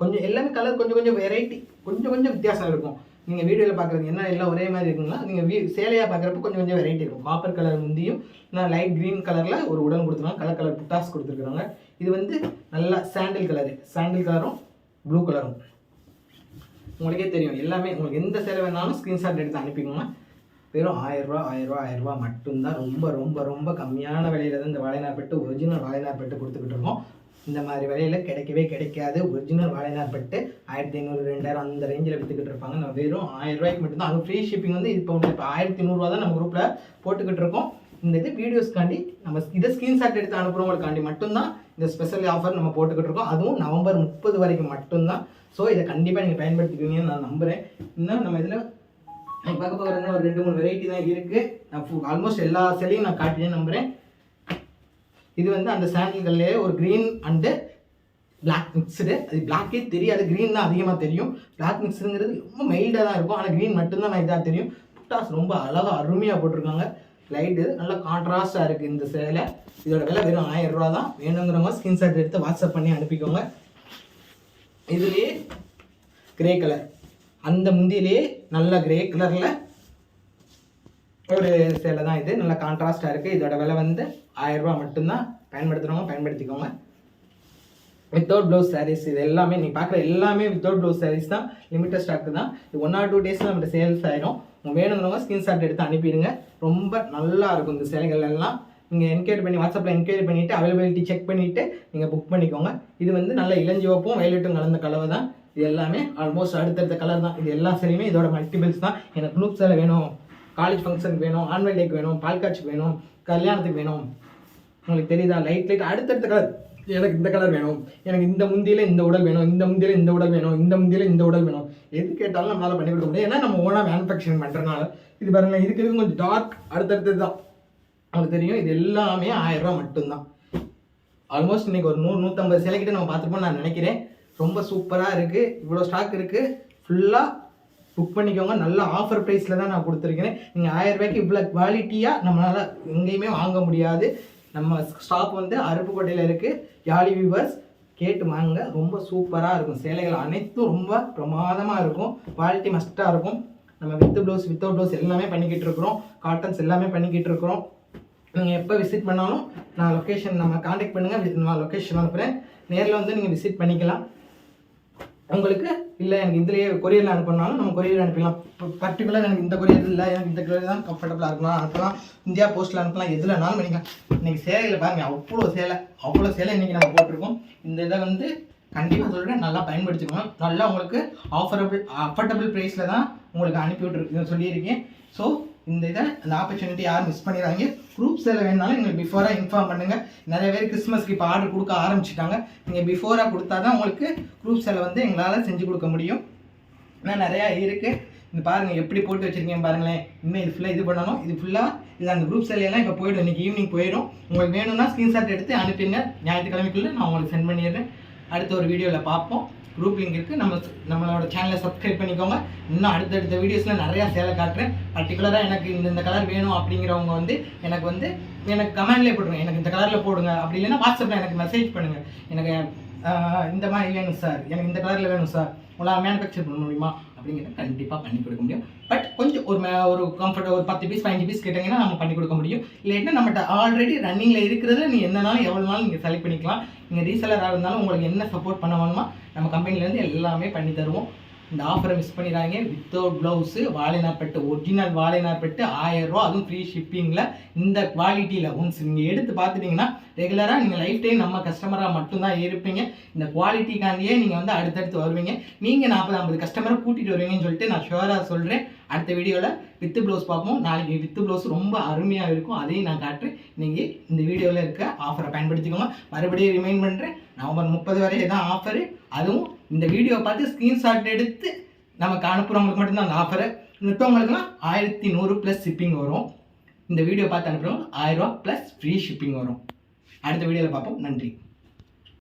கொஞ்சம் எல்லாமே கலர் கொஞ்சம் வெரைட்டி, கொஞ்சம் வித்தியாசம் இருக்கும். நீங்கள் வீடியோவில் பார்க்குறது என்ன எல்லாம் ஒரே மாதிரி இருக்குங்களா, நீங்கள் சேலையாக பார்க்குறப்ப கொஞ்சம் வெரைட்டி இருக்கும். காப்பர் கலர் முந்தியும் நான் லைட் க்ரீன் கலரில் ஒரு உடன் கொடுத்துருக்காங்க. கலர் புட்டாஸ் கொடுத்துருக்குறாங்க. இது வந்து நல்லா சாண்டில் கலரும் ப்ளூ கலரும். உங்களுக்கே தெரியும், எல்லாமே உங்களுக்கு எந்த சேலை வேணாலும் ஸ்க்ரீன்ஷாட் எடுத்து அனுப்பிக்கோங்க. வெறும் 1000 ரூபா மட்டும்தான். ரொம்ப கம்மியான விலையில தான் இந்த வாழைநார்பட்டு, ஒரிஜினல் வாழைநார்பட்டு கொடுத்துக்கிட்டு இருக்கோம். இந்த மாதிரி விலையில் கிடைக்காது. ஒரிஜினல் வாழைநார்பட்டு 1500 2000 அந்த ரேஞ்சில் விற்றுக்கிட்டு இருப்பாங்க. நம்ம வெறும் 1000 ரூபாய்க்கு மட்டும்தான். அது ஃப்ரீ ஷிப்பிங் வந்து இப்போ 1300 ரூபா தான் நம்ம குரூப்பில் போட்டுக்கிட்டு இருக்கோம். இந்த இது வீடியோஸ்க்காண்டி நம்ம இதை ஸ்க்ரீன்ஷாட் எடுத்து அனுப்புகிறவங்களுக்காண்டி மட்டும்தான் இந்த ஸ்பெஷல் ஆஃபர் நம்ம போட்டுக்கிட்டு இருக்கோம். அதுவும் நவம்பர் 30 வரைக்கும் மட்டும்தான். ஸோ இதை கண்டிப்பாக நீங்கள் பயன்படுத்திக்குவீங்கன்னு நான் நம்புகிறேன். இன்னும் நம்ம இதில் பார்க்க போகிற ஒரு 2-3 வெரைட்டி தான் இருக்குது. நான் ஆல்மோஸ்ட் எல்லா சேலையும் நான் காட்டினேன்னு நம்புகிறேன். இது வந்து அந்த சாண்டில்கள்லேயே ஒரு க்ரீன் அண்டு பிளாக் மிக்ஸ்டு. அது பிளாக்கே தெரியாது, க்ரீன் தான் அதிகமாக தெரியும். பிளாக் மிக்ஸுங்கிறது ரொம்ப மைல்டாக தான் இருக்கும், ஆனால் க்ரீன் மட்டும்தான் நான் இதாக தெரியும். புட்டாஸ் ரொம்ப அழகாக அருமையாக போட்டிருக்காங்க. லைட்டு நல்லா கான்ட்ராஸ்டாக இருக்குது இந்த சேலை. இதோட விலை வெறும் 1000 ரூபா தான். வேணுங்கிறவங்க ஸ்க்ரீன்ஷாட் எடுத்து வாட்ஸ்அப் பண்ணி அனுப்பிக்கோங்க. இதுலேயே கிரே கலர், அந்த முந்தியிலேயே நல்ல கிரே கலரில் ஒரு சேலை தான் இது. நல்லா கான்ட்ராஸ்டாக இருக்குது. இதோட விலை வந்து 1000 ரூபா மட்டும்தான். பயன்படுத்திக்கோங்க. வித்தவுட் ப்ளவுஸ் சாரீஸ் இது எல்லாமே நீங்கள் பார்க்குற எல்லாமே வித்தவுட் ப்ளவுஸ் சாரீஸ் தான். லிமிட்டட் ஸ்டாக்கு தான். இது 1 or 2 டேஸில் நம்மகிட்ட சேல்ஸ் ஆகிடும். வேணுங்கிறவங்க ஸ்க்ரீன்ஷாட் எடுத்து அனுப்பிடுங்க. ரொம்ப நல்லா இருக்கும் இந்த சேலைகள் எல்லாம். நீங்கள் என்கொயரி பண்ணி வாட்ஸ்அப்பில் என்கொயரி பண்ணிவிட்டு அவைலபிலிட்டி செக் பண்ணிவிட்டு நீங்கள் புக் பண்ணிக்கோங்க. இது வந்து நல்ல இளஞ்சிவப்பும் வயலட்டும் கலந்த கலவை தான். இது எல்லாமே ஆல்மோஸ்ட் அடுத்தடுத்த கலர் தான். இது எல்லா சேலையுமே இதோட மல்டிபிள்ஸ் தான். எனக்கு குரூப் சேலை வேணும், காலேஜ் ஃபங்க்ஷனுக்கு வேணும், ஆன்வல் டேக்கு வேணும், பால் காட்சிக்கு வேணும், கல்யாணத்துக்கு வேணும், உங்களுக்கு தெரியுதா, லைட் அடுத்தடுத்த கலர். எனக்கு இந்த கலர் வேணும், எனக்கு இந்த முந்தியில் இந்த உடல் வேணும், இந்த முந்தியில் இந்த உடல் வேணும், இந்த முந்தியில் இந்த உடல் வேணும், எது கேட்டாலும் நம்மளால் பண்ணி கொடுக்க முடியும். ஏன்னா நம்ம ஓனாக மேனுஃபேக்சரிங் பண்ணுறதுனால. இது பாருங்கள், இதுக்கு கொஞ்சம் டார்க் அடுத்தடுத்தது தான் உங்களுக்கு தெரியும். இது எல்லாமே 1000 ரூபா மட்டும்தான். ஆல்மோஸ்ட் இன்றைக்கி ஒரு 100-150 சேலைக்கிட்ட நம்ம பார்த்துருப்போம் நான் நினைக்கிறேன். ரொம்ப சூப்பராக இருக்குது. இவ்வளோ ஸ்டாக் இருக்குது. ஃபுல்லாக புக் பண்ணிக்கோங்க. நல்ல ஆஃபர் ப்ரைஸில் தான் நான் கொடுத்துருக்கேன். நீங்கள் 1000 ரூபாய்க்கு இவ்வளோ குவாலிட்டியாக நம்மளால் எங்கேயுமே வாங்க முடியாது. நம்ம ஸ்டாப் வந்து அருப்புக்கோட்டையில் இருக்குது. யாழி வியூவர்ஸ் கேட்டு வாங்க. ரொம்ப சூப்பராக இருக்கும். சேலைகள் அனைத்தும் ரொம்ப பிரமாதமாக இருக்கும். குவாலிட்டி மஸ்ட்டாக இருக்கும். நம்ம வித் ப்ளவுஸ் வித்தவுட் ப்ளவுஸ் எல்லாமே பண்ணிக்கிட்டு இருக்கிறோம். காட்டன்ஸ் எல்லாமே பண்ணிக்கிட்டு இருக்கிறோம். நீங்கள் எப்போ விசிட் பண்ணாலும் நான் லொக்கேஷன் நம்ம காண்டாக்ட் பண்ணுங்கள். நான் லொக்கேஷன் அனுப்புகிறேன். நேரில் வந்து நீங்கள் விசிட் பண்ணிக்கலாம். உங்களுக்கு இல்லை எனக்கு இதுலேயே கொரியரில் அனுப்பினாலும் நம்ம கொரியர் அனுப்பிடலாம். இப்போ பர்டிகுலர் எனக்கு இந்த கொரியர் இல்லை, எனக்கு இந்த கொரியர் தான் கம்ஃபர்டபுளாக இருக்கலாம் அனுப்பலாம். இந்தியா போஸ்ட்டில் அனுப்பலாம், எதுலனாலும் பண்ணிக்கலாம். இன்றைக்கி சேலையில் பாருங்கள், அவ்வளோ சேலை இன்றைக்கி நம்ம போட்டிருக்கோம். இந்த இதை வந்து கண்டிப்பாக சொல்கிறேன், நல்லா பயன்படுத்திக்கணும். நல்லா உங்களுக்கு அஃபோர்டபுள் ப்ரைஸில் தான் உங்களுக்கு அனுப்பி விட்டுருக்கு சொல்லியிருக்கேன். ஸோ இந்த இதை அந்த ஆப்பர்ச்சுனிட்டி யாரும் மிஸ் பண்ணிடுறாங்க. குரூப் சேலை வேணாலும் எங்களுக்கு பிஃபோராக இன்ஃபார்ம் பண்ணுங்கள். நிறைய பேர் கிறிஸ்மஸ்க்கு இப்போ ஆர்டர் கொடுக்க ஆரம்பிச்சிட்டாங்க. நீங்கள் பிஃபோராக கொடுத்தா தான் உங்களுக்கு குரூப் சேலை வந்து எங்களால் செஞ்சு கொடுக்க முடியும். ஆனால் நிறையா இருக்குது. இந்த பாருங்கள் எப்படி போட்டு வச்சுருக்கேன் பாருங்களேன். இன்னும் இது ஃபுல்லாக இது பண்ணணும். இது ஃபுல்லாக இது அந்த குரூப் எல்லாம் இப்போ போயிடும், இன்னைக்கு ஈவினிங் போயிடும். உங்களுக்கு வேணும்னா ஸ்க்ரீன்ஷாட் எடுத்து அனுப்பிடுங்க, ஞாயிற்றுக்கிழமைக்குள்ளே நான் உங்களுக்கு சென்ட் பண்ணிடுறேன். அடுத்த ஒரு வீடியோவில் பார்ப்போம். குரூப் லிங்க் இருக்குது, நம்மளோட சேனலை சப்ஸ்கிரைப் பண்ணிக்கோங்க. இன்னும் அடுத்தடுத்த வீடியோஸில் நிறையா சேலை காட்டுறேன். பர்டிகுலராக எனக்கு இந்த கலர் வேணும் அப்படிங்கிறவங்க வந்து எனக்கு கமெண்ட்லேயே போடுங்க, எனக்கு இந்த கலரில் போடுங்க. அப்படி இல்லைன்னா வாட்ஸ்அப்பில் எனக்கு மெசேஜ் பண்ணுங்கள், எனக்கு இந்த மாதிரி வேணும் சார், எனக்கு இந்த கலரில் வேணும் சார், உங்களால் மேனுஃபேக்சர் பண்ண முடியுமா அப்படிங்கிறத கண்டிப்பாக பண்ணி கொடுக்க முடியும். பட் கொஞ்சம் ஒரு கம்ஃபர்ட் ஒரு 10 பீஸ் 15 பீஸ் கேட்டிங்கன்னா நம்ம பண்ணி கொடுக்க முடியும். இல்லைன்னா நம்மகிட்ட ஆல்ரெடி ரன்னிங்கில் இருக்கிறத நீ என்னன்னாலும் எவ்வளோ நாளும் நீங்கள் செலக்ட் பண்ணிக்கலாம். நீங்கள் ரீசெலராக இருந்தாலும் உங்களுக்கு என்ன சப்போர்ட் பண்ண வேணுமா நம்ம கம்பெனிலேருந்து எல்லாமே பண்ணி தருவோம். இந்த ஆஃபரை மிஸ் பண்ணிடுறாங்க. வித்தவுட் ப்ளவுஸு வாழைநார்பட்டு, ஒரிஜினல் வாழைநார்பட்டு 1000 ரூபா, அதுவும் ஃப்ரீ ஷிப்பிங்கில். இந்த குவாலிட்டியில் ஒன்ஸ் நீங்கள் எடுத்து பார்த்துட்டிங்கன்னா ரெகுலராக நீங்கள் லைஃப் டைம் நம்ம கஸ்டமராக மட்டும்தான் இருப்பீங்க. இந்த குவாலிட்டிக்காண்டியே நீங்கள் வந்து அடுத்தடுத்து வருவீங்க. நீங்கள் 40-50 கஸ்டமரை கூட்டிகிட்டு வருவீங்கன்னு சொல்லிட்டு நான் ஷுவராக சொல்கிறேன். அடுத்த வீடியோவில் வித்து ப்ளவுஸ் பார்ப்போம். நாளைக்கு வித்து ப்ளவுஸ் ரொம்ப அருமையாக இருக்கும், அதையும் நான் காட்டுறேன். நீங்கள் இந்த வீடியோவில் இருக்க ஆஃபரை பயன்படுத்திக்கோங்க. மறுபடியும் ரிமைண்ட் பண்ணுறேன், நவம்பர் 30 வரை தான் ஆஃபரு. அதுவும் இந்த வீடியோவை பார்த்து ஸ்க்ரீன்ஷாட் எடுத்து நமக்கு அனுப்புகிறவங்களுக்கு மட்டும்தான் அந்த ஆஃபரு. மற்றவங்களுக்குலாம் 1100 ப்ளஸ் ஷிப்பிங் வரும். இந்த வீடியோ பார்த்து அனுப்புகிறவங்க 1000 ரூபா ப்ளஸ் ஃப்ரீ ஷிப்பிங் வரும். அடுத்த வீடியோவில் பார்ப்போம். நன்றி.